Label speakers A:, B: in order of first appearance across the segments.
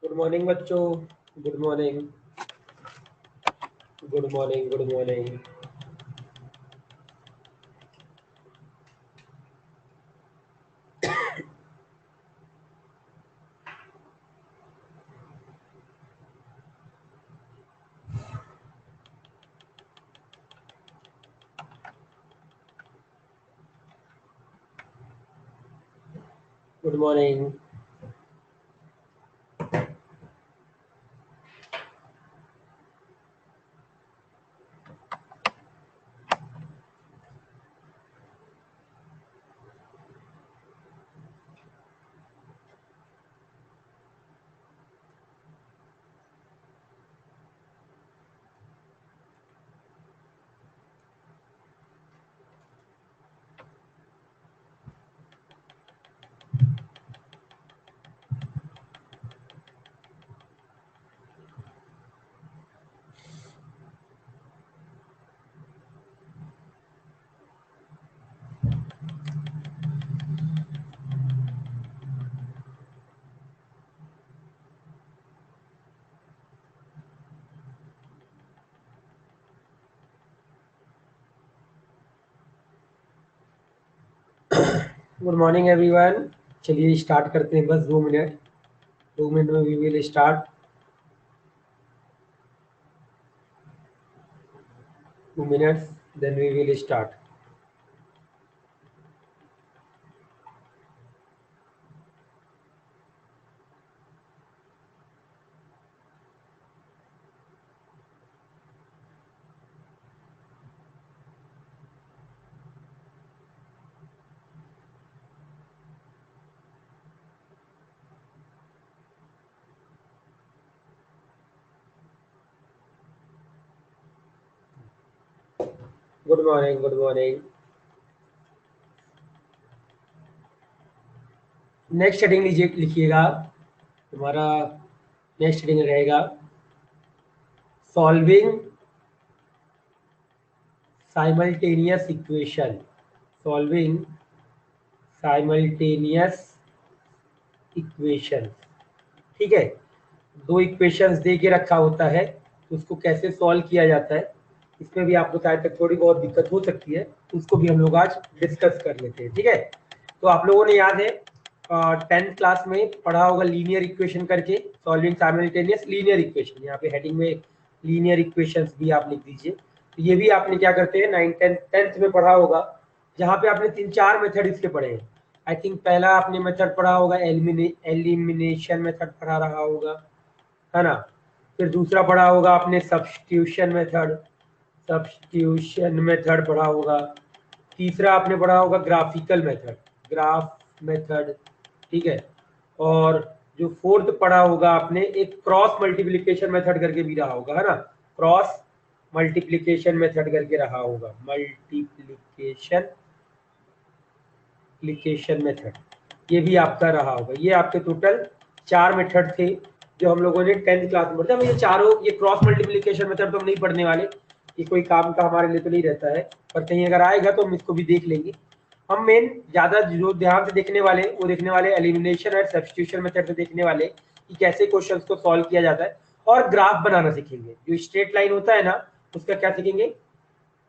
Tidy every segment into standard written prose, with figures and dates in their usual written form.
A: Good morning बच्चों। Good morning. Good morning. Good morning. Good morning. Good morning everyone. चलिए start करते हैं, बस 2 मिनट। 2 मिनट में we will start. 2 minutes, then we will start. Good morning. Good morning. Next heading लिखिएगा। तुम्हारा next heading रहेगा solving simultaneous equation. Solving simultaneous equation. ठीक है, दो इक्वेशंस दे के रखा होता है, तो उसको कैसे सॉल्व किया जाता है, इसमें भी आप लोग शायद तक थोड़ी बहुत दिक्कत हो सकती है, उसको भी हम लोग आज डिस्कस कर लेते हैं। ठीक है, तो आप लोगों ने याद है 10th क्लास में पढ़ा होगा लीनियर इक्वेशन करके, सॉल्विंग साइमल्टेनियस लीनियर इक्वेशन। यहाँ पे हेडिंग में लीनियर इक्वेशंस भी आप लिख दीजिए। तो ये भी आपने क्या करते हैं 9th 10th में पढ़ा होगा, जहाँ पे आपने 3-4 मेथड इसके पढ़े हैं। आई थिंक पहला आपने मेथड पढ़ा होगा एलिमिनेशन मेथड पढ़ा रहा होगा, है ना। फिर दूसरा पढ़ा होगा आपने सब्स्टिट्यूशन मेथड पढ़ा होगा। तीसरा आपने पढ़ा होगा ग्राफ मेथड। ठीक है, और जो फोर्थ पढ़ा होगा आपने एक क्रॉस मल्टीप्लिकेशन मेथड करके भी रहा होगा, है ना। क्रॉस मल्टीप्लिकेशन मेथड करके रहा होगा, मल्टीप्लिकेशन मेथड, ये भी आपका रहा होगा। ये आपके टोटल 4 मेथड थे जो हम लोगों ने 10th क्लास में पढ़ा। ये चारों, ये क्रॉस मल्टीप्लिकेशन मेथड तो हम नहीं पढ़ने वाले, ये कोई काम का हमारे लिए तो नहीं रहता है, पर कहीं अगर आएगा तो हम इसको भी देख लेंगे। हम मेन ज्यादा जो ध्यान से देखने वाले, वो देखने वाले एलिमिनेशन और सब्स्टिट्यूशन मेथड से देखने वाले कि कैसे क्वेश्चंस को सॉल्व किया जाता है, और ग्राफ बनाना सीखेंगे। जो स्ट्रेट लाइन होता है ना, उसका क्या सीखेंगे,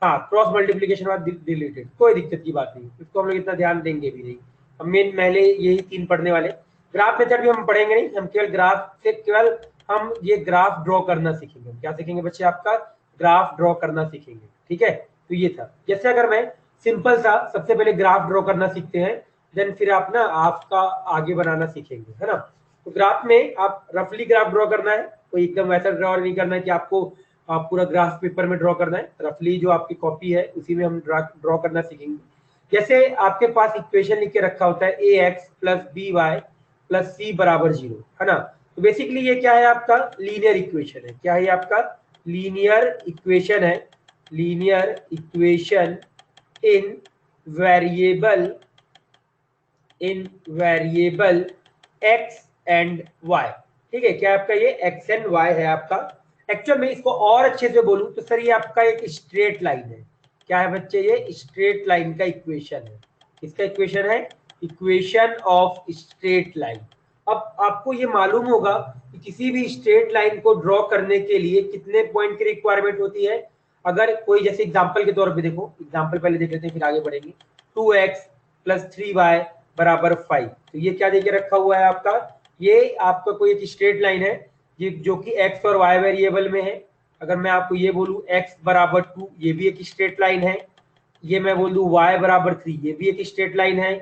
A: हाँ, क्रॉस मल्टीप्लिकेशन बाद रिलेटेड, कोई दिक्कत की बात नहीं, इसको हम लोग इतना ध्यान देंगे भी नहीं। हम मेन पहले यही 3 पढ़ने वाले। ग्राफ मेथड भी हम पढ़ेंगे नहीं, हम केवल ग्राफ से केवल हम ये ग्राफ ड्रॉ करना सीखेंगे। क्या सीखेंगे बच्चे, आपका ग्राफ ड्रॉ करना सीखेंगे। ठीक है, तो ये था। जैसे अगर मैं सिंपल सा सबसे पहले ग्राफ ड्रॉ करना सीखते हैं, देन फिर आप ना आपका आगे बनाना सीखेंगे, है ना। तो ग्राफ में आप रफली ग्राफ ड्रॉ करना है, कोई एकदम वैसा ड्रॉ नहीं करना है कि आपको आप पूरा ग्राफ पेपर में ड्रॉ करना है। रफली जो आपकी कॉपी है उसी में हम ड्रॉ करना सीखेंगे। जैसे आपके पास इक्वेशन लिख के रखा होता है ax plus B Y plus C बराबर 0, है ना। तो बेसिकली ये क्या है, आपका लीनियर इक्वेशन है। क्या है आपका, लीनियर इक्वेशन है। Linear equation in variable x and y। ठीक है, क्या आपका ये x एंड y है आपका। एक्चुअल में इसको और अच्छे से बोलूं तो सर ये आपका एक स्ट्रेट लाइन है। क्या है बच्चे, ये स्ट्रेट लाइन का इक्वेशन है। इसका इक्वेशन है इक्वेशन ऑफ स्ट्रेट लाइन। अब आपको ये मालूम होगा कि किसी भी स्ट्रेट लाइन को ड्रॉ करने के लिए कितने पॉइंट की रिक्वायरमेंट होती है। अगर कोई जैसे एग्जांपल के तौर पे देखो, एग्जांपल पहले देख लेते हैं फिर आगे बढ़ेंगे। 2x प्लस 3y बराबर 5, तो ये क्या देके रखा हुआ है आपका, ये आपका कोई एक स्ट्रेट लाइन है जो कि x और y वेरिएबल में है। अगर मैं आपको ये बोलूं x बराबर 2, ये भी एक स्ट्रेट लाइन है। ये मैं बोल दूं y बराबर 3, ये भी एक स्ट्रेट लाइन है।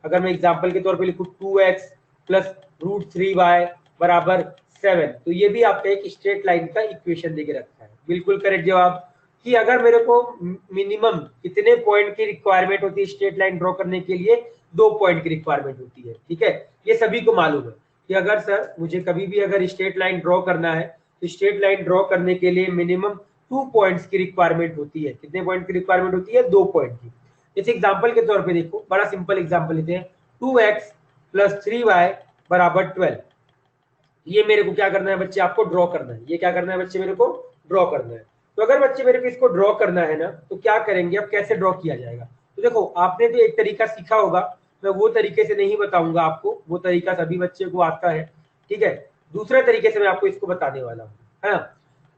A: अगर मैं एग्जांपल के तौर पे लिखूं 2x प्लस रूट 3y बराबर 7, तो ये भी आपका एक स्ट्रेट लाइन का इक्वेशन देके रखा है। बिल्कुल करेक्ट जवाब कि अगर मेरे को मिनिमम कितने पॉइंट की रिक्वायरमेंट होती है स्ट्रेट लाइन ड्रॉ करने के लिए, 2 पॉइंट की रिक्वायरमेंट होती है। ठीक है, ये सभी को मालूम है कि अगर सर मुझे कभी भी अगर स्ट्रेट लाइन ड्रॉ करना है तो स्ट्रेट लाइन ड्रॉ करने के लिए मिनिमम 2 पॉइंट्स की रिक्वायरमेंट होती है। कितने पॉइंट की रिक्वायरमेंट होती है, 2 पॉइंट की। जैसे एग्जांपल के तौर पे देखो, बड़ा सिंपल एग्जांपल लेते हैं, 2x प्लस 3y बराबर 12। ये मेरे को क्या करना है बच्चे, आपको ड्रॉ करना है। ये क्या करना है बच्चे, मेरे को ड्रॉ करना है। तो अगर बच्चे मेरे को इसको ड्रॉ करना है ना, तो क्या करेंगे, अब कैसे ड्रॉ किया जाएगा। तो देखो, आपने तो एक तरीका सीखा होगा, मैं वो तरीके से नहीं बताऊंगा आपको, वो तरीका सभी बच्चे को आता है। ठीक है, दूसरे तरीके से मैं आपको इसको बताने वाला हूँ, है ना।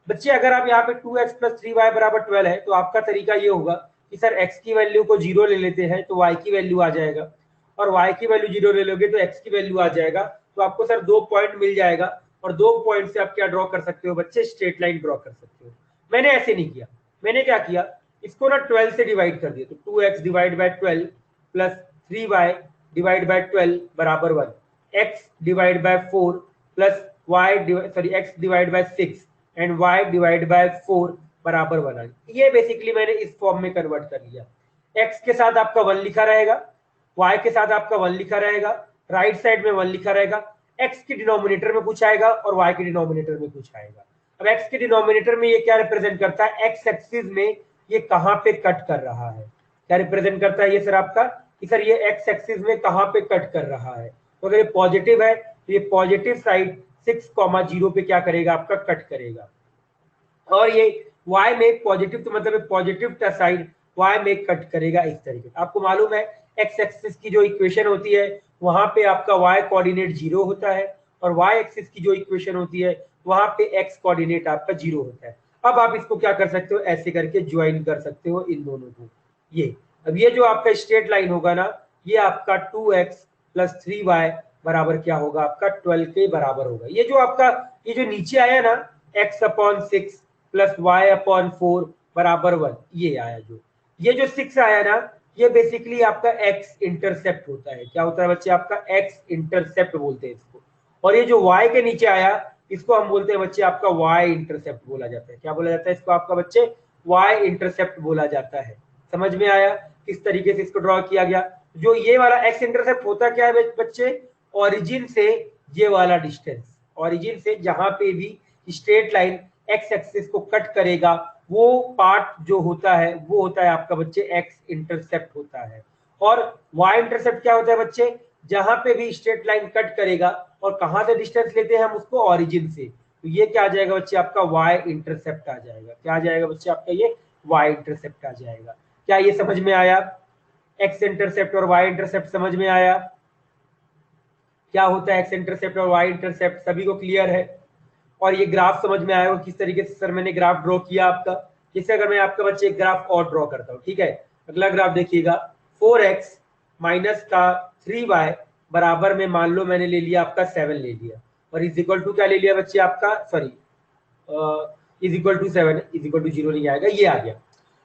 A: बच्चे अगर आप यहाँ पे 2x प्लस 3y बराबर 12 है, तो आपका तरीका ये होगा कि सर x की वैल्यू को 0 ले लेते हैं तो y की वैल्यू आ जाएगा, और y की वैल्यू 0 ले लोगे तो x की वैल्यू आ जाएगा। तो आपको सर 2 पॉइंट मिल जाएगा, और 2 पॉइंट से आप क्या ड्रॉ कर सकते हो बच्चे, स्ट्रेट लाइन ड्रॉ कर सकते हो। मैंने ऐसे नहीं किया, मैंने क्या किया, इसको ना 12 से डिवाइड कर दिया। तो 2x divide by 12 plus 3y divide by 12 बराबर 1, x divide by 4 plus x divide by 6 and y divide by 4 बराबर 1। ये बेसिकली मैंने इस फॉर्म में कन्वर्ट कर लिया। x के साथ आपका 1 लिखा रहेगा, y के साथ आपका 1 लिखा रहेगा, राइट साइड में 1 लिखा रहेगा। x के डिनोमिनेटर में कुछ आएगा और y के डिनोमिनेटर में कुछ आएगा। अब x के डिनोमिनेटर में ये क्या रिप्रेजेंट करता है, x एक्सिस में ये कहां पे कट कर रहा है, क्या रिप्रेजेंट करता है ये सर आपका, कि सर ये x एक्सिस में कहां पे कट कर रहा है। तो अगर ये पॉजिटिव है तो ये पॉजिटिव साइड 6,0 पे क्या करेगा, आपका कट करेगा। और ये y में पॉजिटिव, तो मतलब पॉजिटिव साइड y में कट करेगा इस तरीके से। आपको मालूम है x एक्सिस की जो इक्वेशन होती है वहां पे आपका y कोऑर्डिनेट 0 होता है, और y एक्सिस की जो इक्वेशन होती है वहां पे x कोऑर्डिनेट आपका 0 होता है। अब आप इसको क्या कर सकते हो, ऐसे करके ज्वाइन कर सकते हो इन दोनों को। ये अब ये जो आपका स्ट्रेट लाइन होगा ना, ये आपका 2x प्लस 3y बराबर क्या होगा, आपका 12 के बराबर होगा। ये जो आपका ये जो नीचे आया ना, x upon 6 plus y upon 4 बराबर 1, ये आया ये जो 6 आया ना, ये बेसिकली आपका x इंटरसेप्ट होता है। क्या होता है बच्चे, आपका x इंटरसेप्ट बोलते हैं इसको। और ये जो y के नीचे आया, इसको हम बोलते हैं बच्चे आपका y इंटरसेप्ट बोला जाता है। क्या बोला जाता है इसको आपका बच्चे, y इंटरसेप्ट बोला जाता है। समझ में आया किस तरीके से इसको ड्रॉ किया गया। जो ये वाला x इंटरसेप्ट होता क्या है बच्चे, ओरिजिन से ये वाला डिस्टेंस, ओरिजिन से जहां पे भी स्ट्रेट लाइन x एक्सिस को कट करेगा, वो पार्ट जो होता है वो होता है आपका बच्चे x इंटरसेप्ट होता है। और y इंटरसेप्ट क्या होता है बच्चे, जहां पे भी स्ट्रेट लाइन कट करेगा, और कहां से डिस्टेंस लेते हैं हम उसको, ओरिजिन से। तो ये क्या आ जाएगा बच्चे, आपका y इंटरसेप्ट आ जाएगा। क्या आ जाएगा बच्चे, आपका ये y इंटरसेप्ट आ जाएगा। क्या ये समझ में आया, x इंटरसेप्ट और y इंटरसेप्ट समझ में आया, क्या होता है x इंटरसेप्ट और y इंटरसेप्ट, सभी को क्लियर है। और ये ग्राफ समझ में आया किस तरीके से सर मैंने ग्राफ ड्रॉ किया आपका। जैसे अगर मैं आपका बच्चे एक ग्राफ और ड्रॉ करता हूँ, ठीक है। अगला ग्राफ देखिएगा, 4x माइनस का 3y बराबर में मान लो मैंने ले लिया आपका 7 ले लिया, और इज इक्वल टू क्या ले लिया बच्चे आपका, sorry is equal to 7, is equal to 0 नहीं आएगा, ये आ गया।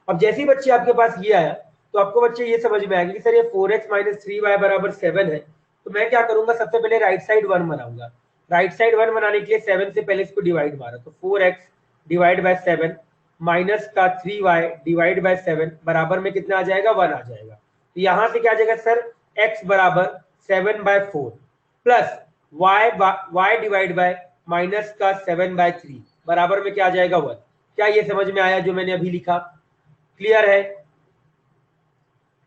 A: अब जैसे ही बच्चे आपके पास ये आया, तो आपको बच्चे ये समझ में आएगा कि सर ये 4x माइनस 3y बराबर 7 है। तो मैं क्या करूंगा, सबसे पहले राइट साइड 1 बनाऊंगा। राइट साइड 1 बनाने के लिए 7 से पहले इसको डिवाइड मारा, तो 4x डिवाइड बाय 7 माइनस का 3y डिवाइड बाय 7 बराबर में कितना आ जाएगा, 1 आ जाएगा। तो यहां से क्या आ जाएगा सर, x बराबर 7/4 plus y divide by minus का 7/3 बराबर में क्या आ जाएगा, 1। क्या ये समझ में आया जो मैंने अभी लिखा, क्लियर है।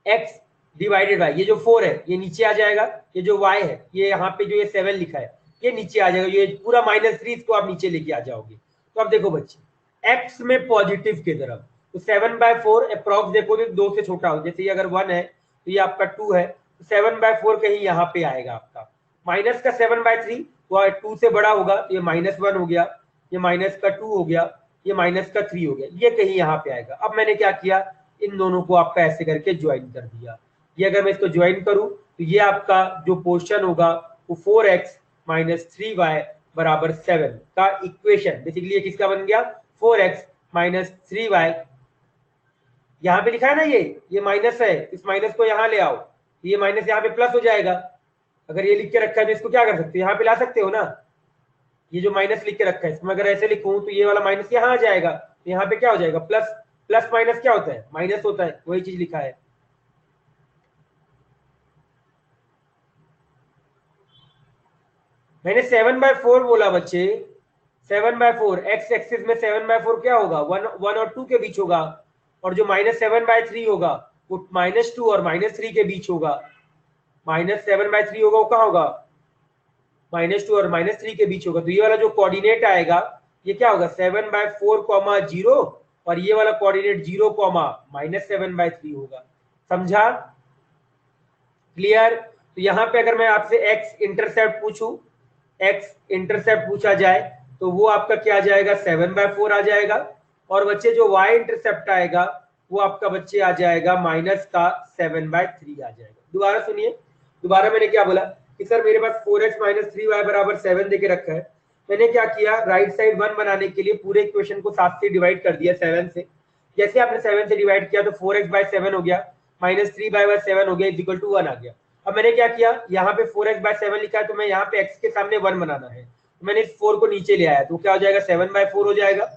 A: x डिवाइडेड बाय ये जो 4 है ये नीचे आ जाएगा, ये जो y है ये यहाँ पे जो ये 7 लिखा है ये नीचे आ जाएगा, ये पूरा -3 इसको आप नीचे लेके आ जाओगे। तो अब देखो बच्चे x में पॉजिटिव की तरफ, तो 7/4 अप्रॉक्स देखो तो 2 से छोटा हो, जैसे ये अगर 1 है तो ये आपका 2 है, तो 7/4 कहीं यहाँ पे आएगा आपका। माइनस का 7/3 वो 2 से बड़ा होगा, ये -1 हो गया, ये माइनस का 2 हो गया, ये माइनस का 3 हो गया, ये कहीं यहाँ पे आएगा। अब मैंने क्या किया, इन दोनों को आपका ऐसे करके ज्वाइन कर दिया। ये अगर मैं इसको ज्वाइन करूं तो ये आपका जो पोर्शन होगा वो 4x माइनस 3y बराबर 7 का इक्वेशन, बेसिकली ये किसका बन गया, 4x माइनस 3y। यहाँ पे लिखा है ना, ये माइनस है, इस माइनस को यहाँ ले आओ, ये माइनस यहाँ पे प्लस हो जाएगा। अगर ये लिख के रखा है तो इसको क्या कर सकते हो, यहाँ पे ला सकते हो ना। ये जो माइनस लिख के रखा है इसमें अगर ऐसे लिखूं तो ये वाला माइनस यहाँ आ जाएगा, तो यहाँ पे क्या हो जाएगा, प्लस। प्लस माइनस क्या होता है, माइनस होता है, वही चीज लिखा है। मैंने 7/4 बोला बच्चे, 7/4, एक्स एक्सिस में 7/4 क्या होगा, 1 और 2 के बीच होगा, और जो -7/3 होगा वो -2 और -3 के बीच होगा। -7/3 होगा वो कहाँ होगा, -2 और -3 के बीच होगा। तो ये वाला जो कोऑर्डिनेट आएगा ये क्या होगा, 7/4, 0, और ये वाला कोऑर्डिनेट 0, -7/3 होगा। समझा, क्लियर। तो यहाँ पे अगर मैं आपसे एक्स इंटरसेप्ट पूछूं, एक्स इंटरसेप्ट पूछा जाए तो वो आपका क्या आ जाएगा, 7/4 आ जाएगा। और बच्चे जो वाई इंटरसेप्ट आएगा वो आपका बच्चे आ जाएगा माइनस का 7/3 आ जाएगा। दोबारा सुनिए, दोबारा मैंने क्या बोला कि सर मेरे पास 4x माइनस 3y बराबर 7 देके रखा है। मैंने क्या किया, राइट साइड 1 बनाने के लिए पूरे इक्वेशन को 7 से डिवाइड कर दिया, 7 से। जैसे आपने 7 से डिवाइड किया तो 4x/7 हो गया, -3y/7 हो गया, इक्वल टू 1 आ गया। अब मैंने क्या किया, यहाँ पे 4x/7 लिखा है तो मैं यहाँ पे x के सामने 1 बनाना है, तो मैंने इस 4 को नीचे ले आया तो क्या हो जाएगा, 7/4 हो जाएगा।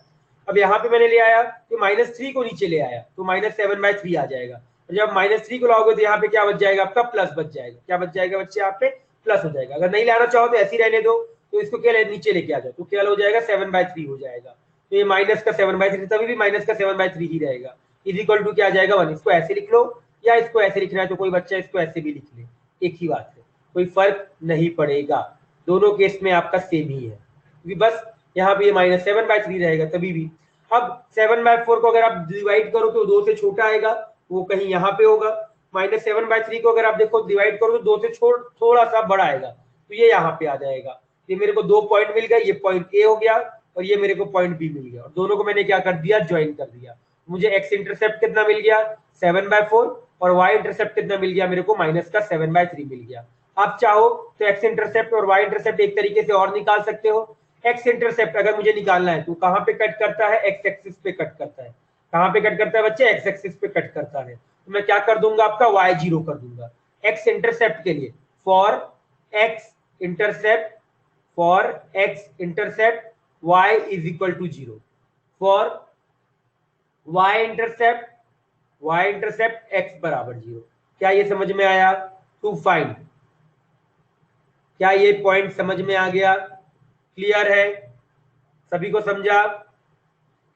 A: अब यहाँ पे मैंने ले आया तो -3 को नीचे ले आया तो -7/3 आ जाएगा। और जब -3 को लाओगे तो यहाँ पे क्या बच जाएगा, आपका प्लस बच जाएगा। क्या बच जाएगा बच्चे, यहाँ पे प्लस हो जाएगा। अगर नहीं लाना चाहो तो ऐसे ही रहने दो, तो इसको क्या नीचे लेके आ जाओ, तो क्या हो जाएगा, 7/3 हो जाएगा। तो ये माइनस का 7/3 तभी भी माइनस का 7/3 ही रहेगा, इज इक्वल टू क्या आ जाएगा, 1। इसको ऐसे लिख लो या इसको ऐसे लिखना है तो कोई बच्चा इसको ऐसे भी लिख ले, एक ही बात है, कोई फर्क नहीं पड़ेगा, दोनों केस में आपका सेम ही है, क्योंकि बस यहाँ पे ये -7/3 रहेगा तभी भी। अब 7/4 को अगर आप डिवाइड करो तो 2 से छोटा आएगा, वो कहीं यहाँ पे होगा। -7/3 को अगर आप देखो डिवाइड करो तो 2 से थोड़ा सा बड़ा आएगा, तो ये यहाँ पे आ जाएगा। ये मेरे को 2 पॉइंट मिल गए, ये पॉइंट ए हो गया और ये मेरे को पॉइंट बी मिल गया, और दोनों को मैंने क्या कर दिया, ज्वाइन कर दिया। मुझे एक्स इंटरसेप्ट कितना मिल गया, 7/4, और वाई इंटरसेप्ट कितना मिल गया मेरे को, माइनस का 7/3 मिल गया। आप चाहो तो एक्स इंटरसेप्ट और वाई इंटरसेप्ट एक तरीके से और निकाल सकते हो। एक्स इंटरसेप्ट अगर मुझे निकालना है तो कहां पे कट करता है, एक्स एक्सिस पे कट करता है। कहां पे कट करता है बच्चे, एक्स एक्सिस पे कट करता है। तो मैं क्या कर दूंगा, आपका y0 कर दूंगा एक्स इंटरसेप्ट के लिए। For x intercept, for x intercept y is equal to 0, for y intercept, y intercept x बराबर 0। क्या ये समझ में आया, टू फाइंड, क्या ये पॉइंट समझ में आ गया, क्लियर है, सभी को समझा।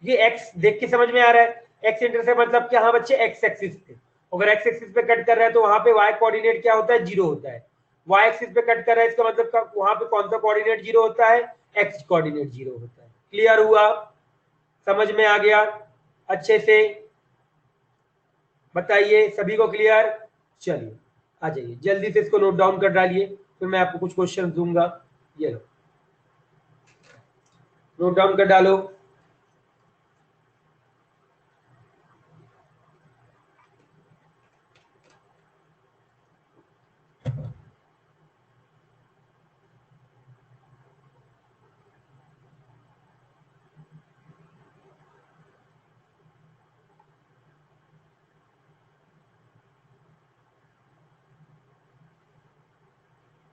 A: ये x देख के समझ में आ रहा है, x इंटरसेप्ट मतलब क्या, हाँ बच्चे एक्स एक्सिस पे, अगर एक्स एक्सिस पे कट कर रहा है तो वहां पे y कोऑर्डिनेट क्या होता है, 0 होता है। y एक्सिस पे कट कर रहा है इसका मतलब वहां पे कौन सा कोऑर्डिनेट 0 होता है, x कोऑर्डिनेट 0 होता है। क्लियर हुआ, समझ में आ गया अच्छे से, बताइए सभी को क्लियर। चलिए आ जाइए जल्दी से इसको नोट डाउन कर डालिए, फिर मैं आपको कुछ क्वेश्चन दूंगा। ये लो नोट डाउन कर डालो।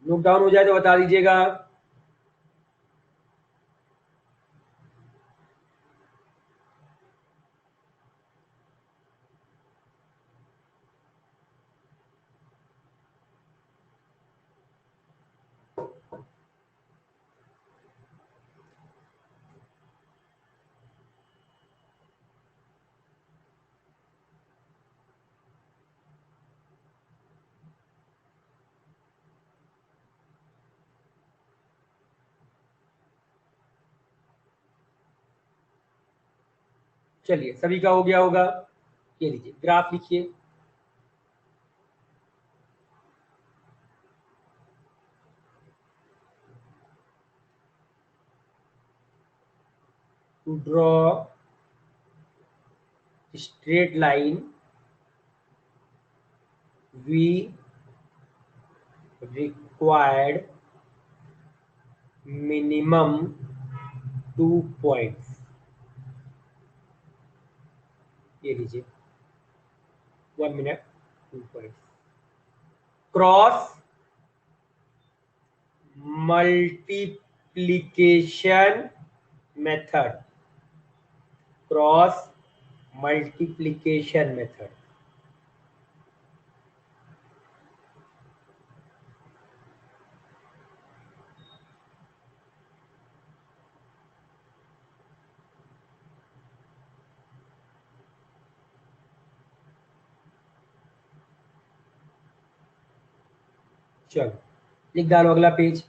A: नोट डाउन हो जाए तो बता दीजिएगा। चलिए सभी का हो गया होगा, ये लीजिए ग्राफ लिखिए। to draw straight line we required minimum 2 points. ये लीजिए 1 minute 2 points. Cross multiplication method, cross multiplication method. चलो लिख डालो अगला पेज.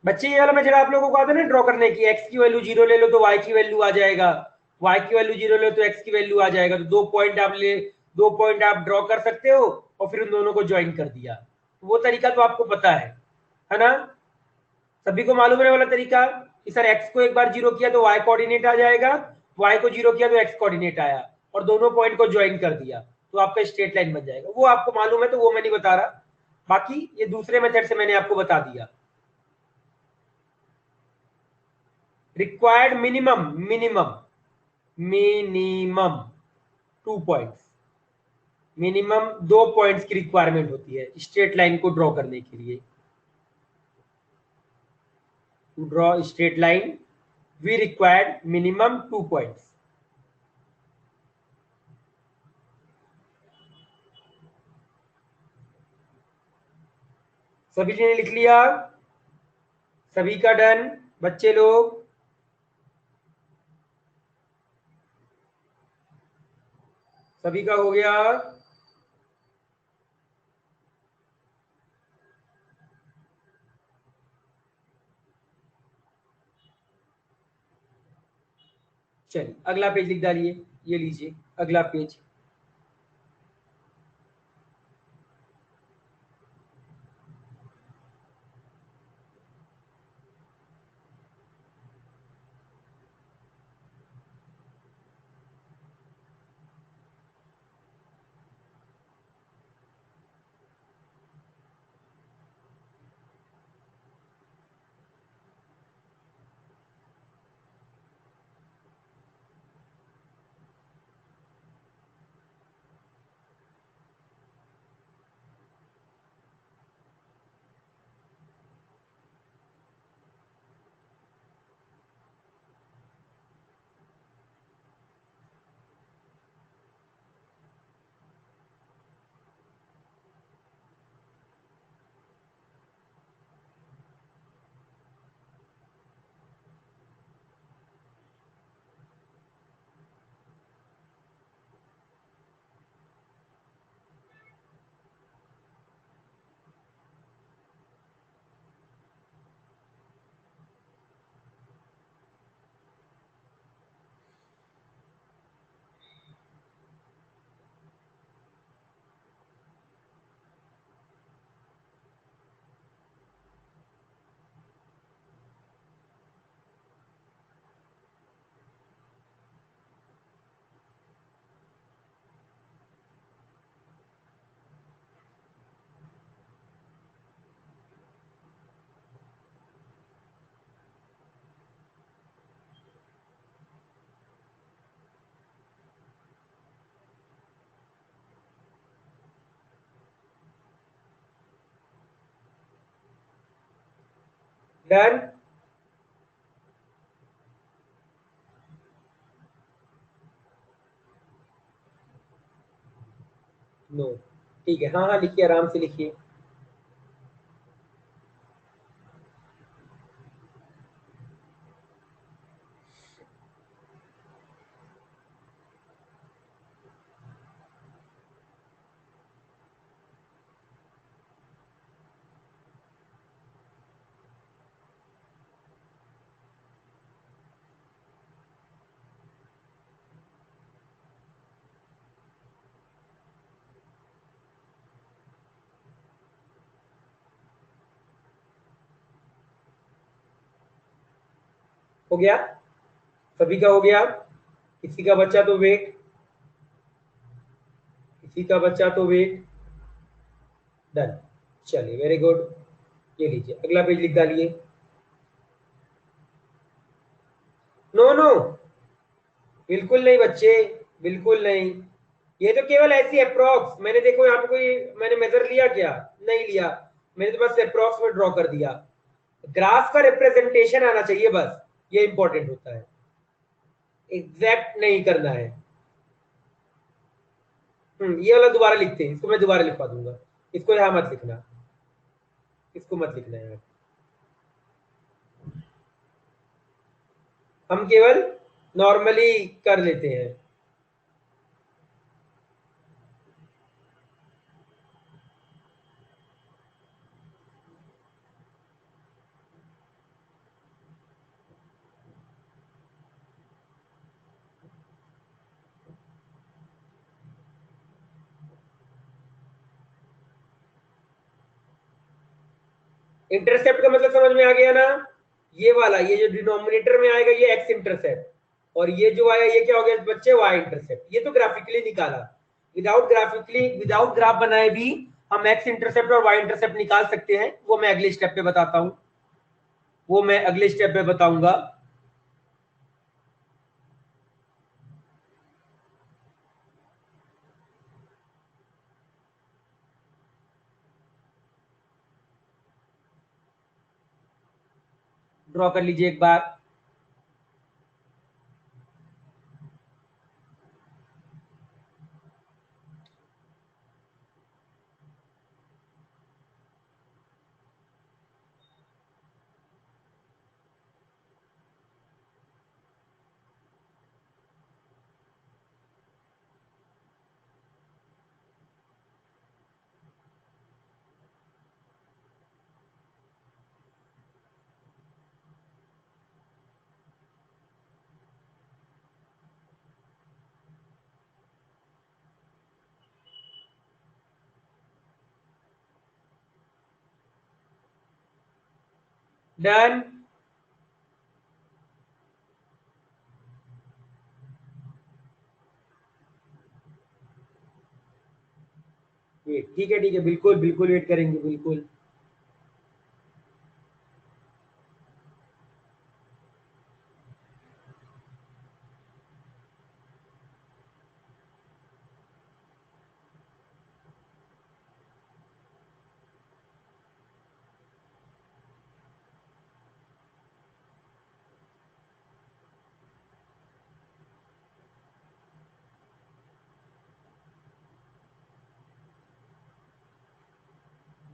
A: बच्चे ये वाला मैं जरा आप लोगों को कहा था ना ड्रॉ करने की, एक्स की वैल्यू 0 ले लो तो वाई की वैल्यू आ जाएगा, वाई की वैल्यू 0 ले लो तो एक्स की वैल्यू आ जाएगा. तो 2 पॉइंट आप ले, 2 पॉइंट आप ड्रॉ कर सकते हो और फिर उन दोनों को ज्वाइन कर दिया. वो तरीका तो आपको पता है ना? सभी को मालूम है वाला तरीका कि सर एक्स को एक बार 0 किया तो वाई कोऑर्डिनेट आ जाएगा, वाई को 0 किया तो एक्स कोऑर्डिनेट आया और दोनों पॉइंट को ज्वाइन कर दिया तो आपका स्ट्रेट लाइन बन जाएगा. वो आपको मालूम है तो वो मैं नहीं बता रहा, बाकी ये दूसरे मेथड से मैंने आपको बता दिया. Required minimum minimum minimum 2 points, minimum 2 points की रिक्वायरमेंट होती है स्ट्रेट लाइन को ड्रॉ करने के लिए. To draw straight line we required minimum 2 points. सभी ने लिख लिया? सभी का डन बच्चे लोग? सभी का हो गया? चलिए अगला पेज लिख डालिए. ये लीजिए अगला पेज. डन। नो, ठीक है, हाँ हाँ लिखिए, आराम से लिखिए। हो गया, सभी का हो गया। किसी का बच्चा तो वेट, किसी का बच्चा तो वेट। डन, चलिए वेरी गुड। ये लीजिए अगला पेज लिख डालिए। नो नो, बिल्कुल नहीं बच्चे, बिल्कुल नहीं। ये तो केवल ऐसी अप्रोक्स, मैंने देखो यहाँ पे कोई मैंने मेजर लिया क्या? नहीं लिया, मैंने तो बस अप्रोक्स में ड्रॉ कर दिया। ग्राफ का रिप्रेजेंटेशन आना चाहिए बस, ये इंपॉर्टेंट होता है, एग्जैक्ट नहीं करना है। ये वाला दोबारा लिखते हैं, इसको मैं दोबारा लिखवा दूंगा। इसको यहाँ मत लिखना, इसको मत लिखना है। हम केवल नॉर्मली कर लेते हैं। इंटरसेप्ट का मतलब समझ में आ गया ना? ये वाला, ये जो डिनोमिनेटर में आएगा ये एक्स इंटरसेप्ट, और ये जो आया ये क्या हो गया बच्चे? Y intercept. ये तो ग्राफिकली निकाला, विदाउट ग्राफिकली, विदाउट ग्राफ बनाए भी हम एक्स इंटरसेप्ट और वाई इंटरसेप्ट निकाल सकते हैं। वो मैं अगले स्टेप पे बताता हूँ, वो मैं अगले स्टेप पे बताऊंगा। ड्रॉ कर लीजिए एक बार। डन, ठीक है ठीक है, बिल्कुल बिल्कुल वेट करेंगे, बिल्कुल।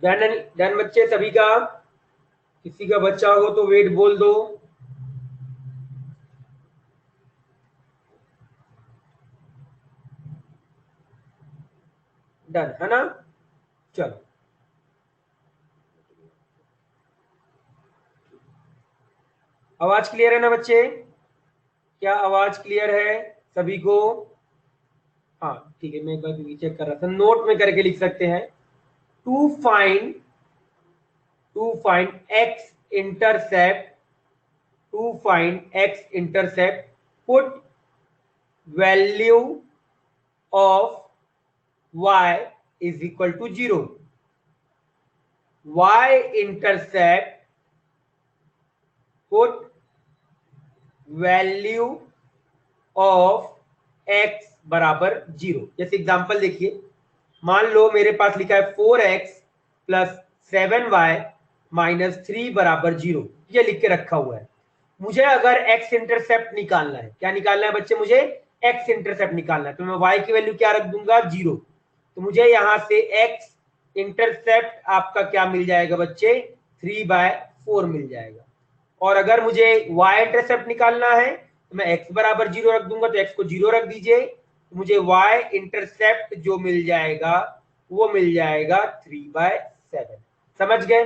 A: डन, डन बच्चे सभी का। किसी का बच्चा हो तो वेट बोल दो। डन है ना? चलो, आवाज क्लियर है ना बच्चे? क्या आवाज क्लियर है सभी को? हाँ ठीक है, मैं एक बार चेक कर रहा था, नोट में करके लिख सकते हैं। To find, to find x intercept, to find x intercept, put value of y is equal to 0। y intercept put value of x बराबर 0। जैसे एग्जांपल देखिए, मान लो मेरे पास लिखा है 4x प्लस 7y -3 बराबर 0, ये लिख के रखा हुआ है। मुझे अगर एक्स इंटरसेप्ट निकालना है, क्या निकालना है बच्चे, मुझे एक्स इंटरसेप्ट निकालना है, तो मैं वाई की वैल्यू क्या रख दूंगा, 0। तो मुझे यहां से एक्स इंटरसेप्ट आपका क्या मिल जाएगा बच्चे, 3/4 मिल जाएगा। और अगर मुझे y इंटरसेप्ट निकालना है तो मैं x बराबर 0 रख दूंगा, तो x को 0 रख दीजिए, तो मुझे y इंटरसेप्ट जो मिल जाएगा वो मिल जाएगा 3/7। समझ गए,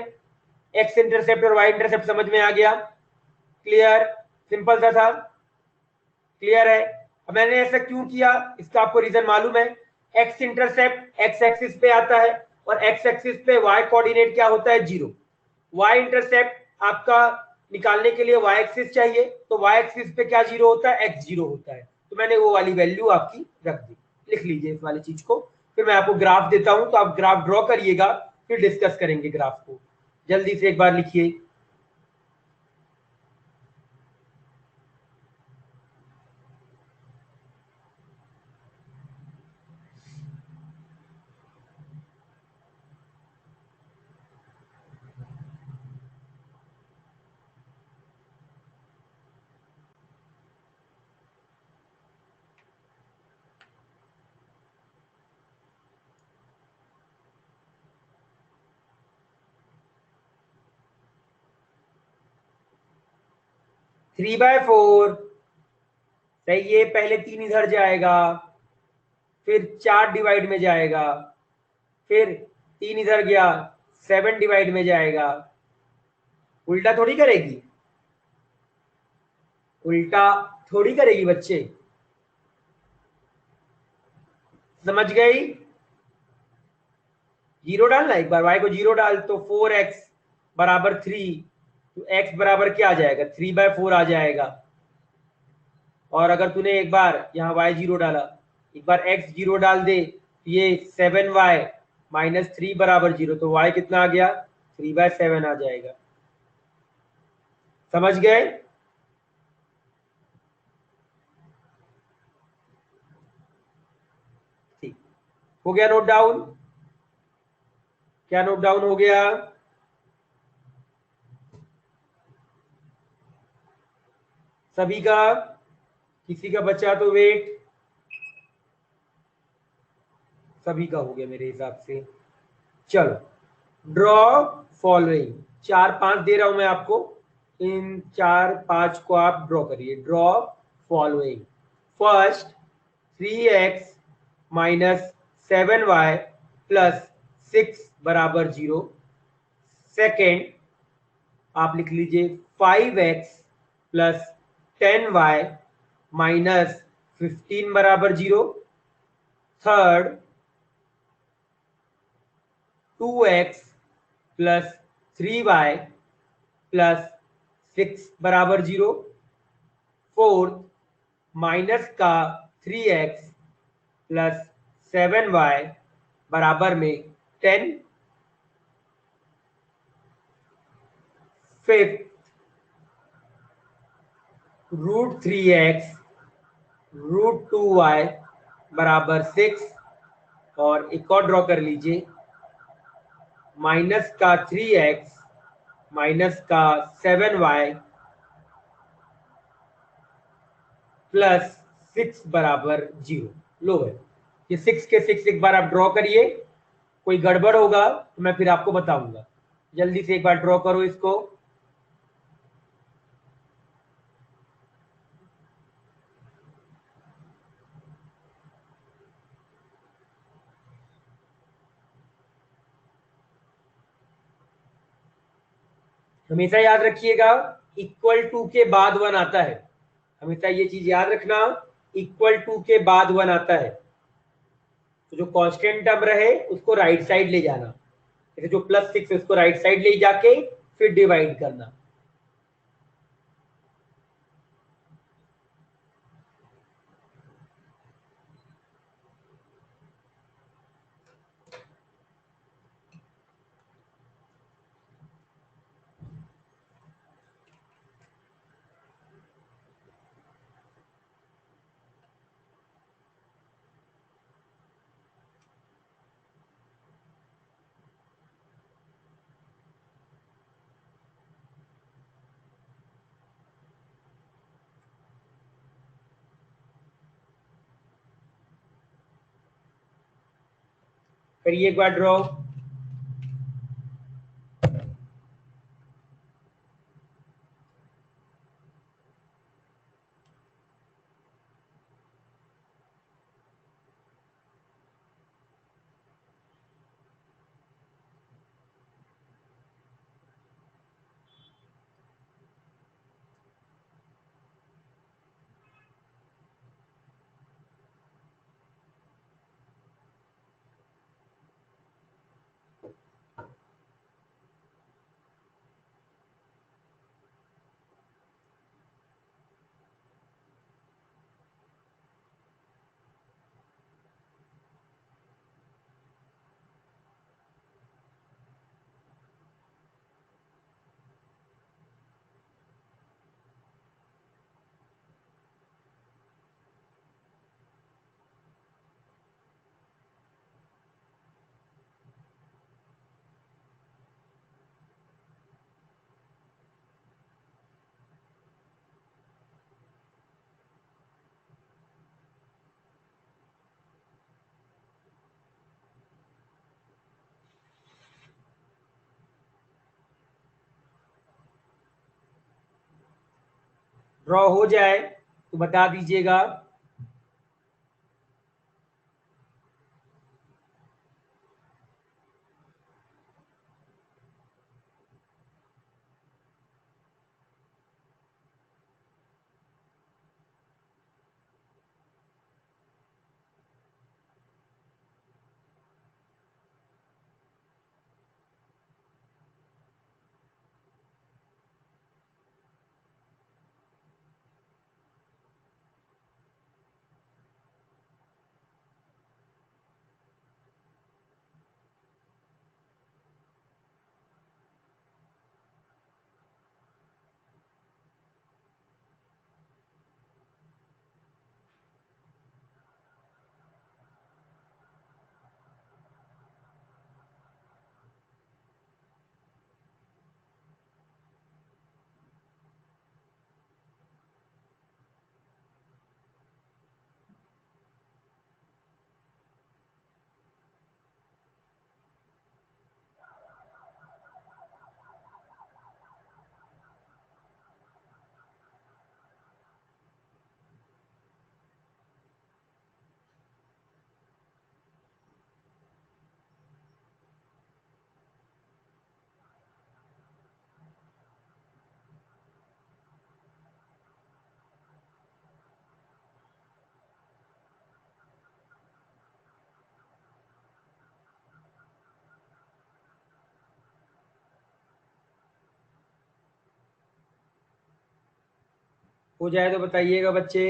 A: x इंटरसेप्ट और y इंटरसेप्ट समझ में आ गया, क्लियर, सिंपल सा था, क्लियर है। अब मैंने ऐसा क्यों किया, इसका आपको रीजन मालूम है, x इंटरसेप्ट x एक्सिस पे आता है और x एक्सिस पे y कोऑर्डिनेट क्या होता है, 0। y इंटरसेप्ट आपका निकालने के लिए y एक्सिस चाहिए, तो y एक्सिस पे क्या 0 होता है, x 0 होता है, तो मैंने वो वाली वैल्यू आपकी रख दी। लिख लीजिए इस वाली चीज को, फिर मैं आपको ग्राफ देता हूं, तो आप ग्राफ ड्रॉ करिएगा, फिर डिस्कस करेंगे ग्राफ को। जल्दी से एक बार लिखिए। 3/4 सही है, पहले 3 इधर जाएगा, फिर 4 डिवाइड में जाएगा, फिर 3 इधर गया, 7 डिवाइड में जाएगा। उल्टा थोड़ी करेगी, उल्टा थोड़ी करेगी बच्चे, समझ गई। 0 डालना, एक बार y को 0 डाल, तो 4x बराबर 3, तो x बराबर क्या आ जाएगा, 3/4 आ जाएगा। और अगर तूने एक बार यहाँ y 0 डाला, एक बार x 0 डाल दे, ये 7y -3 बराबर 0, तो y कितना आ गया, 3/7 आ जाएगा। समझ गए, ठीक हो गया, नोट डाउन, क्या नोट डाउन हो गया, सभी का, किसी का बचा तो वेट, सभी का हो गया मेरे हिसाब से। चलो ड्रॉ फॉलोइंग, 4-5 दे रहा हूं मैं आपको, इन 4-5 को आप ड्रॉ करिए। Draw following, first 3x -7y + 6 बराबर 0। सेकेंड आप लिख लीजिए 5x + 10y -15 बराबर 0। थर्ड 2x + 3y + 6 बराबर 0। फोर्थ माइनस का 3x + 7y बराबर में 10। फिफ्थ √3x √2y बराबर 6। और एक और ड्रॉ कर लीजिए, माइनस का 3x माइनस का 7y + 6 बराबर 0। लो है, ये 6 के 6 एक बार आप ड्रॉ करिए, कोई गड़बड़ होगा तो मैं फिर आपको बताऊंगा। जल्दी से एक बार ड्रॉ करो इसको। हमेशा याद रखिएगा, इक्वल टू के बाद 1 आता है, हमेशा ये चीज याद रखना, इक्वल टू के बाद 1 आता है, तो जो कांस्टेंट टर्म रहे उसको राइट साइड ले जाना, जैसे जो +6 है उसको राइट साइड ले जाके फिर डिवाइड करना। करिए एक बार ड्रॉ। ड्रॉ हो जाए तो बता दीजिएगा। हो जाए तो बताइएगा बच्चे।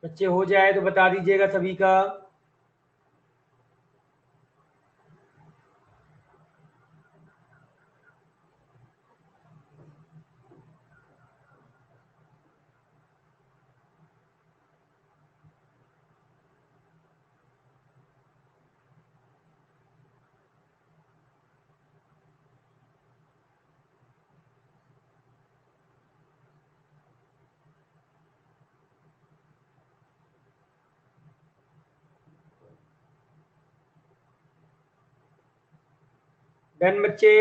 A: बच्चे हो जाए तो बता दीजिएगा सभी का। डन बच्चे।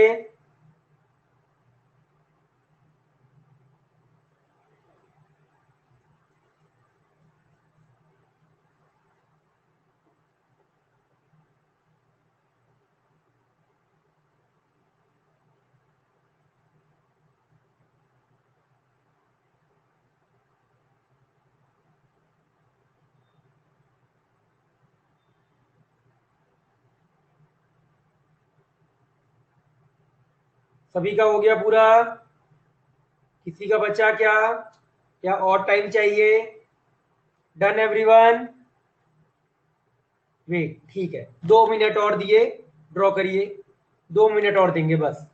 A: सभी का हो गया पूरा? किसी का बचा क्या? क्या और टाइम चाहिए? Done everyone? वेट, ठीक है, 2 मिनट और दिए, ड्रॉ करिए। 2 मिनट और देंगे बस।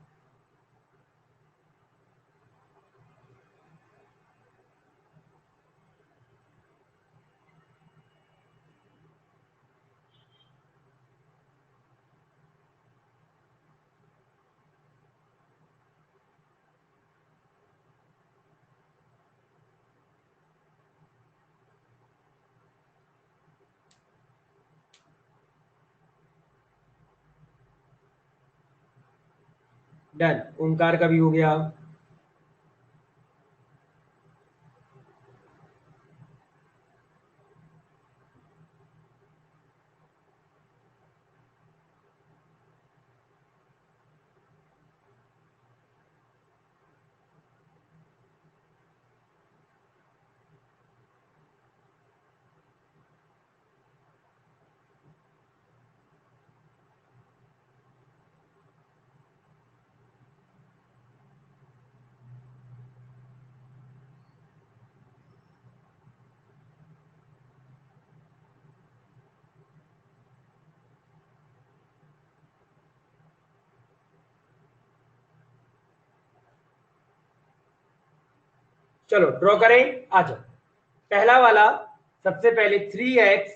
A: डन, ओंकार का भी हो गया। चलो ड्रॉ करें, आ जाओ। पहला वाला, सबसे पहले 3x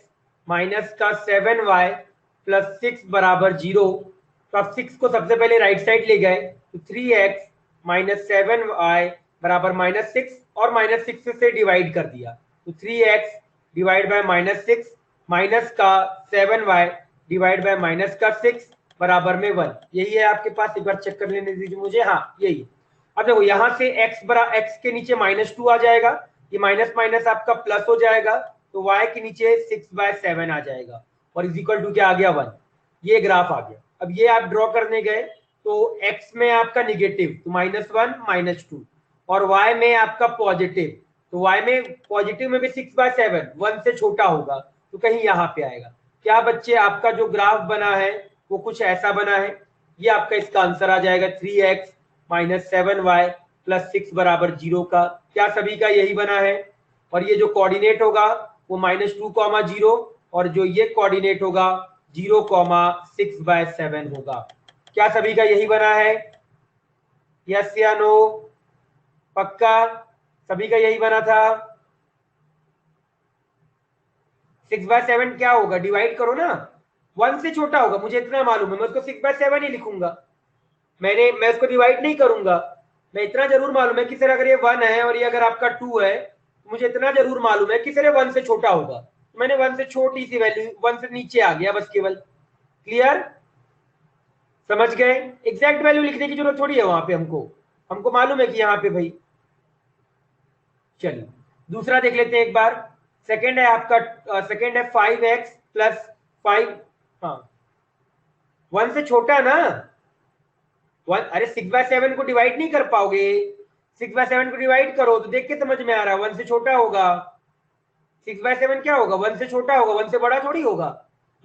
A: माइनस का 7y प्लस 6 बराबर 0। तो आप 6 को सबसे पहले राइट साइड ले गए, तो 3x माइनस 7y बराबर -6 और -6 से डिवाइड कर दिया, तो 3x डिवाइड बाय -6 माइनस का 7y डिवाइड बाय माइनस का 6 बराबर में 1। यही है आपके पास? एक बार चेक कर लेने दीजिए मुझे। हाँ यही। अब देखो यहाँ से x के नीचे -2 आ जाएगा, ये माइनस माइनस आपका प्लस हो जाएगा, तो y के नीचे 6/7 आ जाएगा और इज इक्वल टू क्या आ गया? 1। ये ग्राफ आ गया। अब ये आप ड्रॉ करने गए तो x में आपका निगेटिव, तो -1 -2, और y में आपका पॉजिटिव, तो y में पॉजिटिव में भी 6/7 1 से छोटा होगा, तो कहीं यहाँ पे आएगा। क्या बच्चे आपका जो ग्राफ बना है वो कुछ ऐसा बना है? ये आपका इसका आंसर आ जाएगा 3x माइनस 7y प्लस 6 बराबर 0 का। क्या सभी का यही बना है? और ये जो कोऑर्डिनेट होगा वो -2, 0, और जो ये कोऑर्डिनेट होगा 0, 6/7 होगा। क्या सभी का यही बना है? यस या नो? पक्का सभी का यही बना था? 6/7 क्या होगा? डिवाइड करो ना, 1 से छोटा होगा, मुझे इतना मालूम है, मैं उसको 6/7 ही लिखूंगा। मैं उसको डिवाइड नहीं करूंगा। मैं इतना जरूर मालूम है कि सर अगर ये 1 है और ये अगर आपका 2 है, तो मुझे इतना जरूर मालूम है कि सर ये 1 से छोटा होगा, तो मैंने 1 से छोटी सी वैल्यू, 1 से नीचे आ गया बस केवल। क्लियर? समझ गए? एग्जैक्ट वैल्यू लिखने की जरूरत थोड़ी है वहां पे, हमको हमको मालूम है कि यहाँ पे भाई। चलिए दूसरा देख लेते हैं एक बार। सेकंड है आपका, सेकंड है 5x प्लस 5। हाँ 1 से छोटा ना? 1, अरे 6/7 को डिवाइड नहीं कर पाओगे। 6/7 को डिवाइड करो तो देख के समझ में आ रहा है 1 से छोटा होगा। 6/7 क्या होगा? 1 से छोटा होगा, 1 से बड़ा थोड़ी होगा।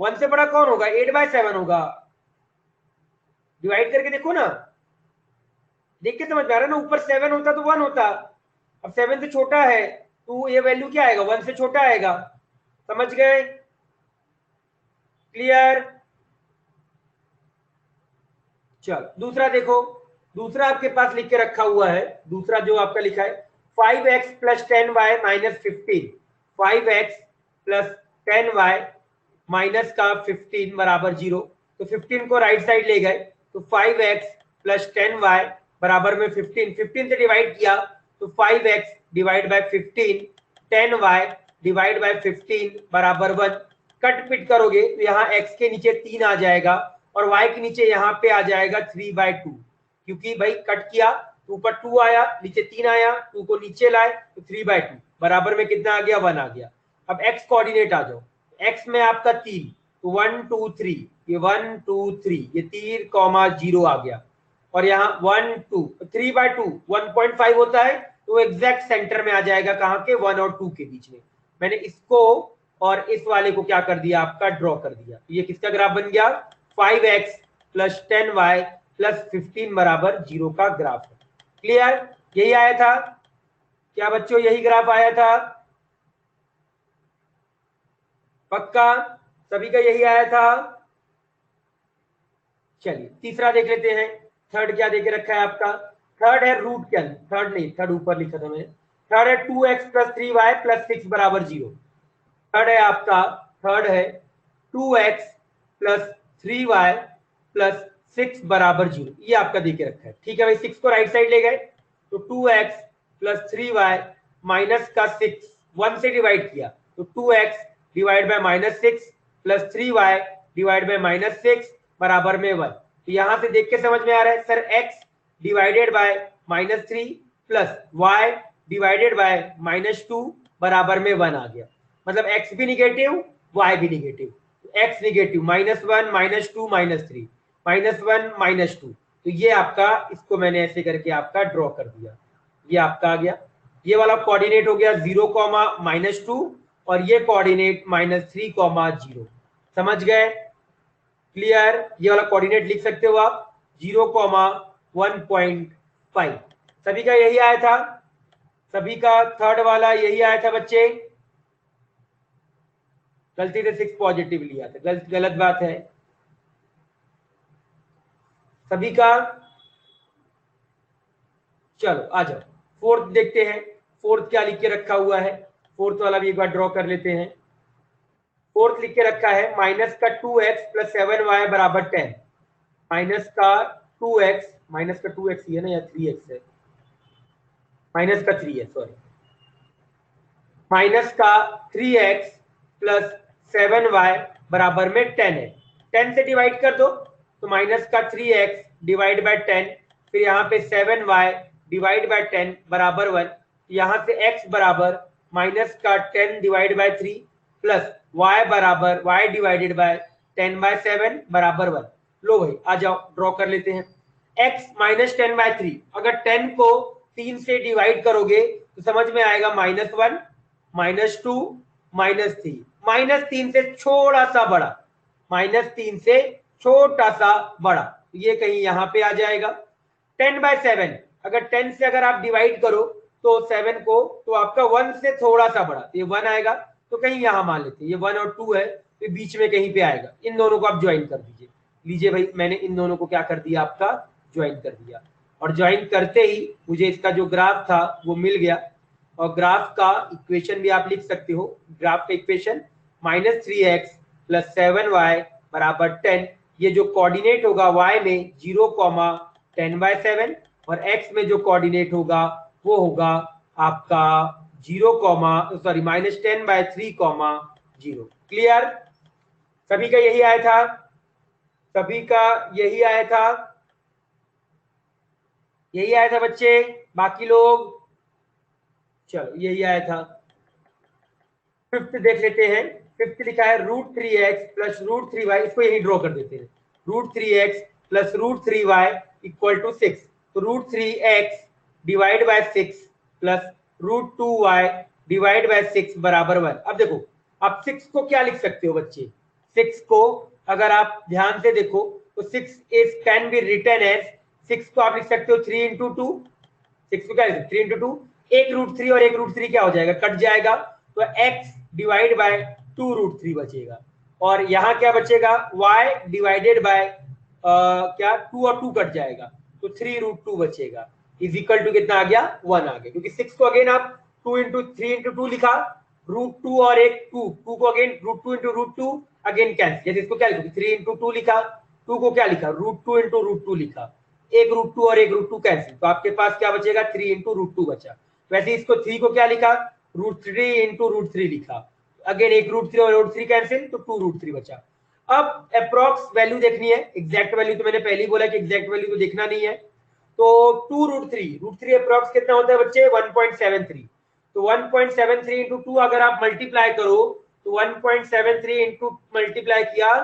A: 1 से बड़ा कौन होगा? 8/7 होगा। डिवाइड करके देखो ना, देख के समझ में आ रहा है ना। ऊपर 7 होता तो 1 होता, अब 7 से छोटा है, 2 ये वैल्यू क्या आएगा, 1 से छोटा आएगा। समझ गए? क्लियर? चलो दूसरा देखो, दूसरा आपके पास लिख के रखा हुआ है, दूसरा जो आपका लिखा है 5x plus 10y minus 15, 5x plus 10y minus का 15 बराबर 0। तो 15 को राइट साइड ले गए तो 5x प्लस 10y बराबर में 15, 15 से डिवाइड किया तो 5x divide by 15, 10y divide by 15 बराबर 1। कट पिट करोगे तो यहाँ x के नीचे 3 आ जाएगा और y के नीचे यहाँ पे आ जाएगा 3/2, क्योंकि भाई कट किया तो ऊपर 2 आया, नीचे 3 आया, 2 को नीचे लाए तो 3/2 बराबर में कितना आ गया, 1 आ गया। अब x कोऑर्डिनेट आ जाओ, x में आपका 3 तो 1 2 3, ये 1 2 3, ये 3 कॉमा 0 आ गया। और यहाँ 1 2 3/2 1.5 होता है तो एग्जैक्ट सेंटर में आ जाएगा, कहाँ के, 1 और 2 के बीच में। मैंने इसको और इस वाले को क्या कर दिया, आपका ड्रॉ कर दिया। ये किसका ग्राफ बन गया, 5x प्लस 10y प्लस 15 बराबर 0 का ग्राफ है। क्लियर? यही आया था क्या बच्चों, यही ग्राफ आया था? पक्का सभी का यही आया था? चलिए तीसरा देख लेते हैं। थर्ड क्या देके रखा है आपका, थर्ड है रूट के अंदर, थर्ड नहीं, थर्ड ऊपर लिखा था मैंने। थर्ड है 2x प्लस 3y प्लस 6 बराबर 0। थर्ड है आपका, थर्ड है 2x प्लस 3y प्लस 6 बराबर 0, ये आपका देके रखा है। ठीक है भाई, 6 को राइट साइड ले गए तो 2x प्लस 3y माइनस का 6 1 से डिवाइड किया तो 2x divide by minus 6 plus 3y divide by minus 6 बराबर में 1। तो यहां से देख के समझ में आ रहा है sir, x divided by minus 3 plus y divided by minus 2 बराबर में 1 आ गया। मतलब x भी निगेटिव, y भी निगेटिव, x निगेटिव, -1 -2 -3 -1 -2। तो ये आपका, इसको मैंने ऐसे करके आपका ड्रॉ कर दिया, ये आपका आ गया। ये वाला कोऑर्डिनेट हो गया 0, -2 और ये कोऑर्डिनेट -3, 0। समझ गए? क्लियर? ये वाला कोऑर्डिनेट लिख सकते हो आप 0, 1.5। सभी का यही आया था, सभी का थर्ड वाला यही आया था बच्चे। गलती से 6 पॉजिटिव लिया था, गलत बात है। सभी का? चलो आ जाओ, फोर्थ देखते हैं। फोर्थ क्या लिख के रखा हुआ है, फोर्थ वाला भी एक बार ड्रॉ कर लेते हैं। फोर्थ लिख के रखा है माइनस का 2x प्लस 7y बराबर 10। माइनस का 2x, माइनस का 2x ही है ना, या 3x है, माइनस का 3 है, सॉरी, माइनस का 3x प्लस 7y बराबर में 10 है। 10 से डिवाइड कर दो तो माइनस का 3x डिवाइड बाय 10, फिर यहाँ पे 7y डिवाइड बाय 10 बराबर 1। यहाँ से x बराबर माइनस का 10 डिवाइड बाय 3 प्लस y बराबर y डिवाइडेड बाय 10 बाय 7 बराबर 1। लो भाई आ जाओ, ड्रॉ कर लेते हैं। x माइनस 10 बाय 3, अगर 10 को 3 से डिवाइड करोगे तो समझ में आएगा -1 -2 -3, -3 से छोटा सा बड़ा, -3 से छोटा सा बड़ा, ये कहीं यहाँ पे आ जाएगा। 10 बाय 7, अगर 10 से अगर आप डिवाइड करो तो 7 को, तो आपका 1 से थोड़ा सा बड़ा, ये 1 आएगा। तो कहीं यहाँ मान लेते हैं ये 1 और 2 है तो बीच में कहीं पे आएगा। इन दोनों को आप ज्वाइन कर दीजिए। लीजिए भाई, मैंने इन दोनों को क्या कर दिया, आपका ज्वाइन कर दिया। और ज्वाइन करते ही मुझे इसका जो ग्राफ था वो मिल गया। और ग्राफ का इक्वेशन भी आप लिख सकते हो। ग्राफ का इक्वेशन -3x प्लस 7y बराबर 10। ये जो कोऑर्डिनेट होगा y में 0, 10/7 और x में जो कोऑर्डिनेट होगा वो होगा आपका 0, -10/3, 0। क्लियर? सभी का यही आया था, सभी का यही आया था, यही आया था बच्चे, बाकी लोग? चलो यही आया था। फिफ्थ देख लेते हैं। फिफ्थ लिखा है √3x प्लस √3y, इसको यही ड्रॉ कर देते हैं। √3x plus √3y equal to 6। तो √3x divide by 6 plus √2y divide by 6 बराबर 1। अब देखो, आप 6 को क्या लिख सकते हो बच्चे, 6 को अगर आप ध्यान से देखो तो 6 कैन बी रिटन एज, 6 को आप लिख सकते हो 3 × 2, 6 को क्या लिख सकते 3 × 2, एक रूट थ्री और एक रूट थ्री क्या हो जाएगा, कट जाएगा, तो x डिवाइड बाय 2√3 बचेगा, और यहाँ क्या बचेगा, y डिवाइडेड बाय क्या 2 और 2 कट जाएगा, तो 3√2 बचेगा, इज इक्वल टू कितना आ गया, 1 आ गया, क्योंकि 6 को अगेन आप 2 इंटू 3 इंटू 2 लिखा, √2 और एक 2 को अगेन √2 इंटू √2 अगेन कैंसिल, जैसे इसको क्या लिखा 3 इंटू 2 लिखा, 2 को क्या लिखा √2 इंटू √2 लिखा, एक √2 और एक √2 कैंसिल, तो आपके पास क्या बचेगा 3 इंटू √2 बचा, वैसे इसको 3 को क्या लिखा √3 इंटू √3 लिखा, अगेन एक √3 और √3 कैंसिल, तो 2√3 बचा। अब अप्रॉक्स वैल्यू देखनी है, एग्जैक्ट वैल्यू तो मैंने पहले ही बोला कि एग्जैक्ट वैल्यू तो देखना नहीं है, तो 2√3 अप्रॉक्स कितना होता है बच्चे 1.73, तो 1.73 इंटू 2 अगर आप मल्टीप्लाई करो, तो 1.73 इंटू मल्टीप्लाई किया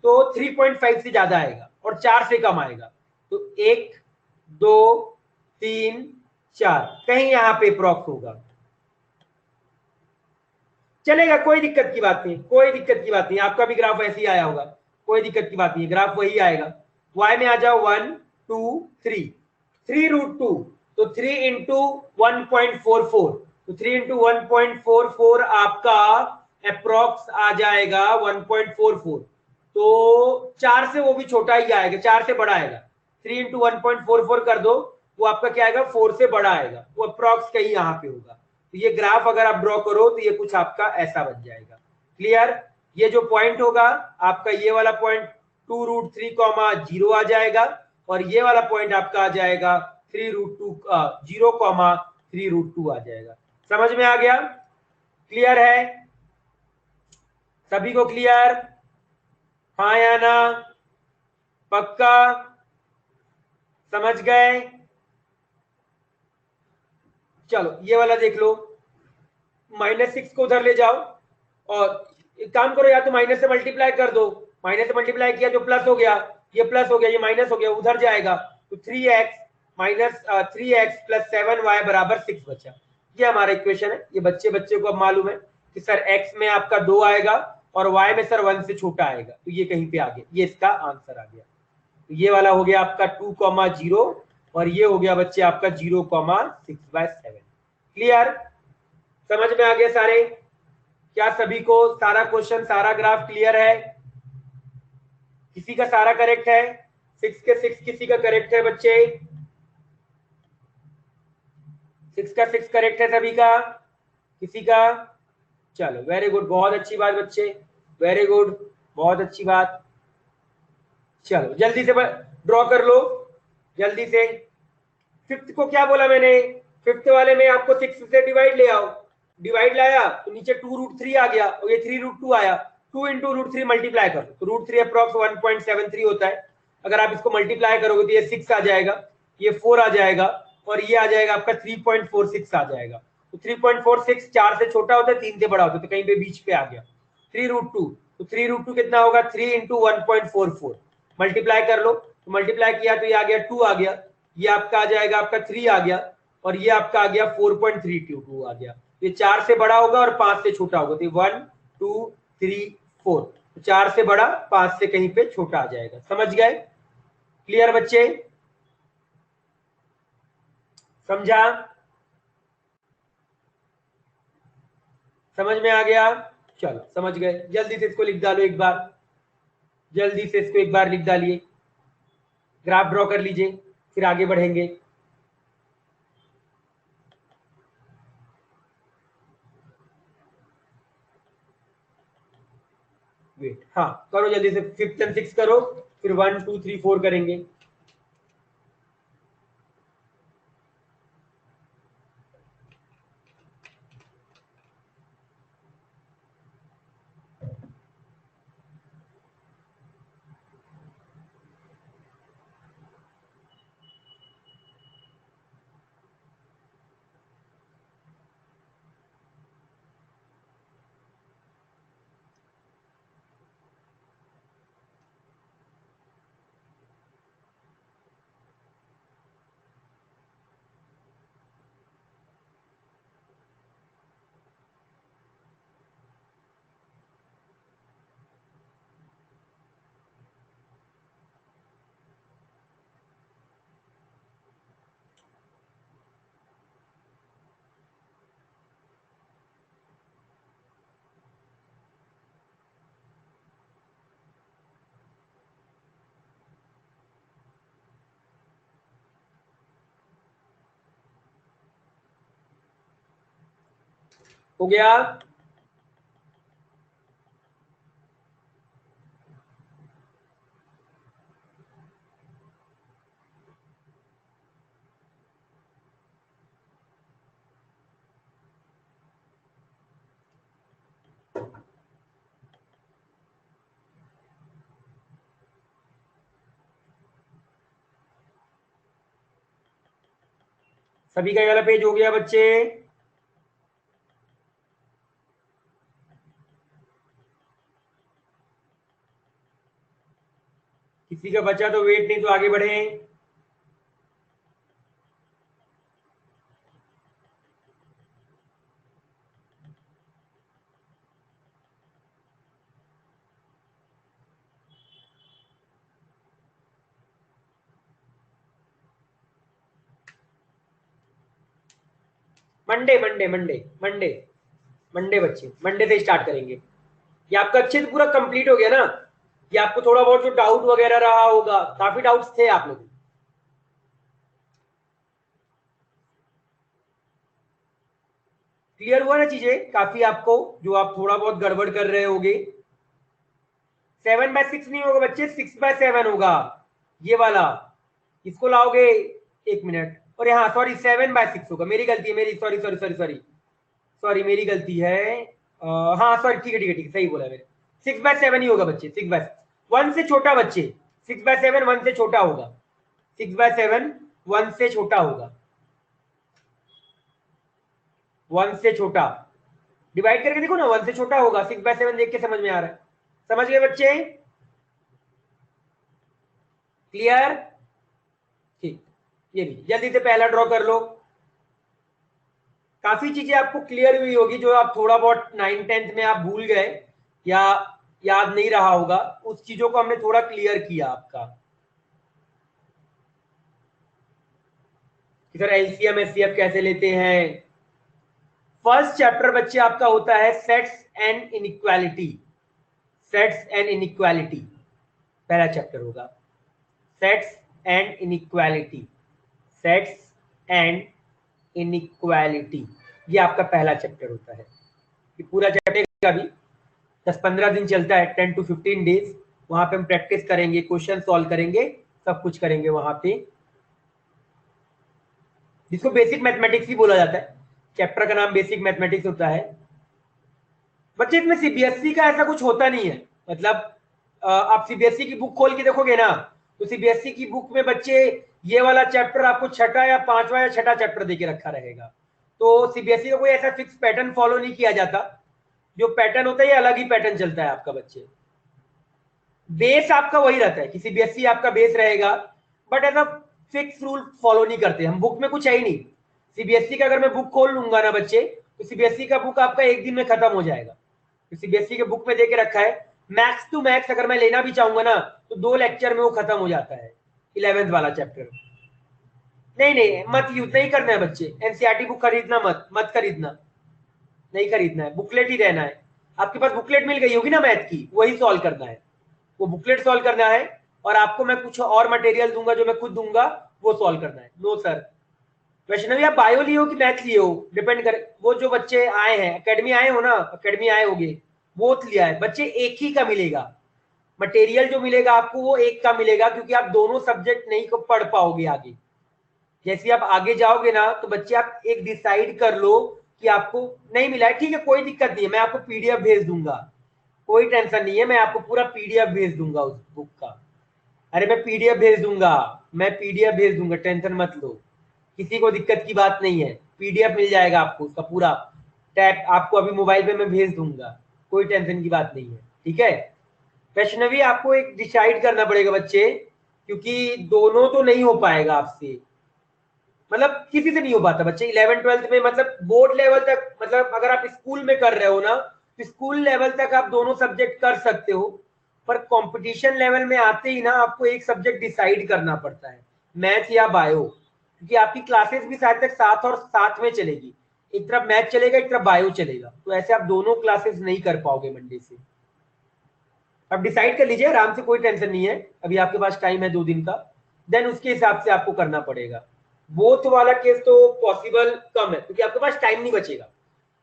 A: तो 3.5 से ज्यादा आएगा और 4 से कम आएगा, तो 1 2 3 4 कहीं यहाँ पे अप्रॉक्स होगा, चलेगा, कोई दिक्कत की बात नहीं, कोई दिक्कत की बात नहीं, आपका भी ग्राफ ऐसे ही आया होगा, कोई दिक्कत की बात नहीं, ग्राफ वही आएगा, y में आ जाओ 1 2 3 3√2, तो 3 इंटू 1.44, तो 3 इंटू 1.44 आपका अप्रोक्स आ जाएगा 1.44, तो 4 से वो भी छोटा ही आएगा, 4 से बड़ा आएगा, 3 इंटू 1.44 कर दो, वो आपका क्या आएगा 4 से बड़ा आएगा, वो अप्रोक्स कहीं यहाँ पे होगा, तो ये ग्राफ अगर आप ड्रॉ करो तो ये कुछ आपका ऐसा बन जाएगा, क्लियर, ये जो पॉइंट होगा आपका ये वाला पॉइंट 2√3, 0 आ जाएगा, और ये वाला पॉइंट आपका आ जाएगा 3√2 0, 3√2 आ जाएगा, समझ में आ गया, क्लियर है, सभी को क्लियर, हाँ या ना, पक्का, समझ गए, चलो ये वाला देख लो, -6 को उधर ले जाओ, और एक काम करो, या तो माइनस से मल्टीप्लाई कर दो, माइनस से मल्टीप्लाई किया तो प्लस हो गया, ये प्लस हो गया, ये माइनस हो गया, उधर जाएगा, तो 3x minus 3x plus 7y बराबर 6 बचा, ये हमारा इक्वेशन है, ये बच्चे को अब मालूम है कि सर x में आपका 2 आएगा और y में सर 1 से छोटा आएगा, तो ये कहीं पे आ गया, ये इसका आंसर आ गया, तो ये वाला हो गया आपका 2,0 और ये हो गया बच्चे आपका 0,6/7, क्लियर, समझ में आ गया सारे, क्या सभी को सारा क्वेश्चन सारा ग्राफ क्लियर है, किसी का सारा करेक्ट है, 6 के 6 किसी का करेक्ट है बच्चे, 6 का 6 करेक्ट है सभी का, किसी का, चलो वेरी गुड, बहुत अच्छी बात बच्चे, वेरी गुड, बहुत अच्छी बात, चलो जल्दी से ड्रॉ कर लो, जल्दी से, फिफ्थ को क्या बोला मैंने, फिफ्थ वाले में आपको 6 से डिवाइड ले आओ, डिवाइड लाया तो नीचे 2√3 आ गया और ये 3√2 आया, 2 इंटू √3 मल्टीप्लाई करो, तो √3 अप्रॉक्स 1.73 होता है, अगर आप इसको मल्टीप्लाई करोगे तो ये 6 आ जाएगा, ये 4 आ जाएगा, और ये आ जाएगा आपका 3.46 आ जाएगा, तो 3.46 4 से छोटा होता है, 3 से बड़ा होता है, तो कहीं पे बीच पे आ गया, 3√2, तो 3√2 कितना होगा 3 इंटू 1.44, मल्टीप्लाई कर लो, तो मल्टीप्लाई किया तो ये आ गया 2 आ गया, ये आपका आ जाएगा आपका 3 आ गया, और ये आपका आ गया 4.322 आ गया, ये 4 से बड़ा होगा और 5 से छोटा होगा, तो 1 2 3 4, तो 4 से बड़ा 5 से कहीं पे छोटा आ जाएगा, समझ गए, क्लियर बच्चे, समझा, समझ में आ गया, चलो समझ गए, जल्दी से इसको लिख डालो एक बार, जल्दी से इसको एक बार लिख डालिए, ग्राफ ड्रॉ कर लीजिए, फिर आगे बढ़ेंगे, वेट, हाँ करो जल्दी से, 5th एंड 6 करो, फिर 1 2 3 4 करेंगे, हो गया? सभी का ये वाला पेज हो गया बच्चे? किसी का बचा तो वेट, नहीं तो आगे बढ़े। Monday Monday Monday Monday Monday बच्चे, मंडे से स्टार्ट करेंगे। ये आपका अच्छे से पूरा कंप्लीट हो गया ना? ये आपको थोड़ा बहुत जो डाउट वगैरह रहा होगा, काफी डाउट्स थे आप लोग, क्लियर हुआ ना चीजें काफी आपको, जो आप थोड़ा बहुत गड़बड़ कर रहे होगे? 7/6 नहीं होगा बच्चे, 6/7 होगा ये वाला। इसको लाओगे, एक मिनट, और यहाँ सॉरी 7/6 होगा, मेरी गलती है, मेरी sorry sorry sorry sorry sorry मेरी गलती है। हाँ सॉरी, ठीक है ठीक है ठीक है, सही बोला मैंने, 6/7 ही होगा बच्चे, 6/1 से छोटा बच्चे, 6/7 1 से छोटा होगा, 6/7 1 से छोटा होगा, 1 से छोटा। डिवाइड करके देखो ना, 1 से छोटा होगा, 6/7 देख के समझ में आ रहा है? समझ गए बच्चे? क्लियर? ठीक, ये भी जल्दी से पहला ड्रॉ कर लो। काफी चीजें आपको क्लियर हुई होगी, जो आप थोड़ा बहुत 9th-10th में आप भूल गए या याद नहीं रहा होगा, उस चीजों को हमने थोड़ा क्लियर किया आपका। कि सर एलसीएम एचसीएफ कैसे लेते हैं? फर्स्ट चैप्टर बच्चे आपका होता है sets and inequality, sets and inequality पहला चैप्टर होगा, sets and inequality, sets and inequality, ये आपका पहला चैप्टर होता है। ये पूरा चैप्टर का भी 10-15 दिन चलता है, 10 to 15 डेज। वहां पे हम प्रैक्टिस करेंगे, क्वेश्चन सॉल्व करेंगे, सब कुछ करेंगे वहां पे, जिसको बेसिक मैथमेटिक्स भी बोला जाता है। चैप्टर का नाम बेसिक मैथमेटिक्स होता है बच्चे। इसमें सीबीएसई का ऐसा कुछ होता नहीं है, मतलब आप सीबीएसई की बुक खोल के देखोगे ना, तो सीबीएसई की बुक में बच्चे ये वाला चैप्टर आपको छठा या पांचवा या छठा चैप्टर देके रखा रहेगा। तो सीबीएसई का कोई ऐसा फिक्स पैटर्न फॉलो नहीं किया जाता, जो पैटर्न होता है ये अलग ही पैटर्न चलता है आपका बच्चे। बेस आपका वही रहता है कि सीबीएसई आपका बेस रहेगा, बट ऐसा फिक्स रूल फॉलो नहीं करते हम, बुक में कुछ है ही नहीं। सीबीएसई का अगर मैं बुक खोल लूंगा ना बच्चे, तो सीबीएसई का बुक आपका एक दिन में खत्म हो जाएगा। तो सीबीएसई के बुक में देके रखा है मैक्स टू मैक्स, अगर मैं लेना भी चाहूंगा ना तो 2 लेक्चर में वो खत्म हो जाता है, 11th वाला चैप्टर। नहीं नहीं, मत यूज नहीं करना है बच्चे, एनसीईआरटी बुक खरीदना मत, मत खरीदना, नहीं खरीदना है, बुकलेट ही रहना है। आपके पास बुकलेट मिल गई होगी ना मैथ की, वही सॉल्व करना है, वो बुकलेट सॉल्व करना है, और आपको मैं कुछ और मटेरियल दूंगा जो मैं खुद दूंगा, वो सॉल्व करना है। नो सर, वैष्णवी आप बायो लिए हो कि मैथ लिए हो, डिपेंड करे। वो जो बच्चे आए हैं एकेडमी आए हो ना, एकेडमी आए होगे, बोथ लिया है बच्चे, एक ही का मिलेगा मटेरियल, जो मिलेगा आपको वो एक का मिलेगा, क्योंकि आप दोनों सब्जेक्ट नहीं को पढ़ पाओगे आगे। जैसे आप आगे जाओगे ना, तो बच्चे आप एक डिसाइड कर लो कि आपको नहीं मिला है, ठीक है कोई दिक्कत नहीं है, मैं आपको पीडीएफ भेज दूंगा, कोई टेंशन नहीं है, मैं आपको पूरा पीडीएफ भेज दूंगा उस बुक का। अरे मैं पीडीएफ भेज दूंगा, मैं पीडीएफ भेज दूंगा, टेंशन मत लो, किसी को दिक्कत की बात नहीं है, पीडीएफ मिल जाएगा आपको उसका पूरा, टैब आपको अभी मोबाइल पे मैं भेज दूंगा, कोई टेंशन की बात नहीं है, ठीक है? वैष्णवी आपको एक डिसाइड करना पड़ेगा बच्चे, क्योंकि दोनों तो नहीं हो पाएगा आपसे, मतलब किसी से नहीं हो पाता बच्चे 11th-12th में, मतलब बोर्ड लेवल तक, मतलब अगर आप स्कूल में कर रहे हो ना, तो स्कूल लेवल तक आप दोनों सब्जेक्ट कर सकते हो, पर कंपटीशन लेवल में आते ही ना आपको एक सब्जेक्ट डिसाइड करना पड़ता है, मैथ या बायो, क्योंकि आपकी क्लासेस भी शायद तक साथ और साथ में चलेगी, एक तरफ मैथ चलेगा एक तरफ बायो चलेगा, तो ऐसे आप दोनों क्लासेस नहीं कर पाओगे मंडे से। अब डिसाइड कर लीजिए आराम से, कोई टेंशन नहीं है, अभी आपके पास टाइम है 2 दिन का, देन उसके हिसाब से आपको करना पड़ेगा। बोथ वाला केस तो पॉसिबल कम है, क्योंकि आपके पास टाइम नहीं बचेगा,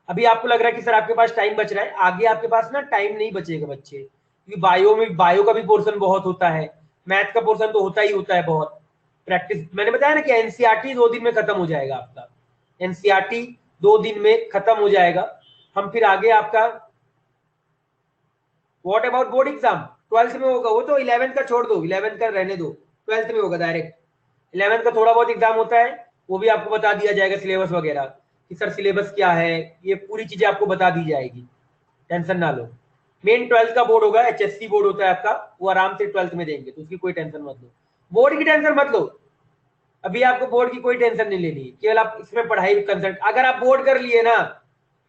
A: अभी आपको लग रहा है कि सर आपके पास टाइम बच रहा है, आगे आपके पास ना टाइम नहीं बचेगा बच्चे, क्योंकि बायो का भी पोर्शन बहुत होता है, मैथ का पोर्शन तो होता ही होता है बहुत। प्रैक्टिस मैंने बताया ना कि एनसीईआरटी 2 दिन में खत्म हो जाएगा आपका, एनसीईआरटी 2 दिन में खत्म हो जाएगा। हम फिर आगे आपका what about board exam 12th में होगा, वो तो 11th का छोड़ दो, 11th का रहने दो, 12th में होगा डायरेक्ट। 11th का थोड़ा बहुत एग्जाम होता है, वो भी आपको बता दिया जाएगा सिलेबस वगैरह कि सर सिलेबस क्या है, ये पूरी चीजें आपको बता दी जाएगी, टेंशन ना लो। मेन 12th का बोर्ड होगा, एचएससी बोर्ड होता है आपका, वो आराम से 12th में देंगे, तो उसकी कोई टेंशन मत लो, बोर्ड की टेंशन मत लो। अभी आपको बोर्ड की कोई टेंशन नहीं लेनी, केवल आप इसमें पढ़ाई कंसल्ट, अगर आप बोर्ड कर लिए ना,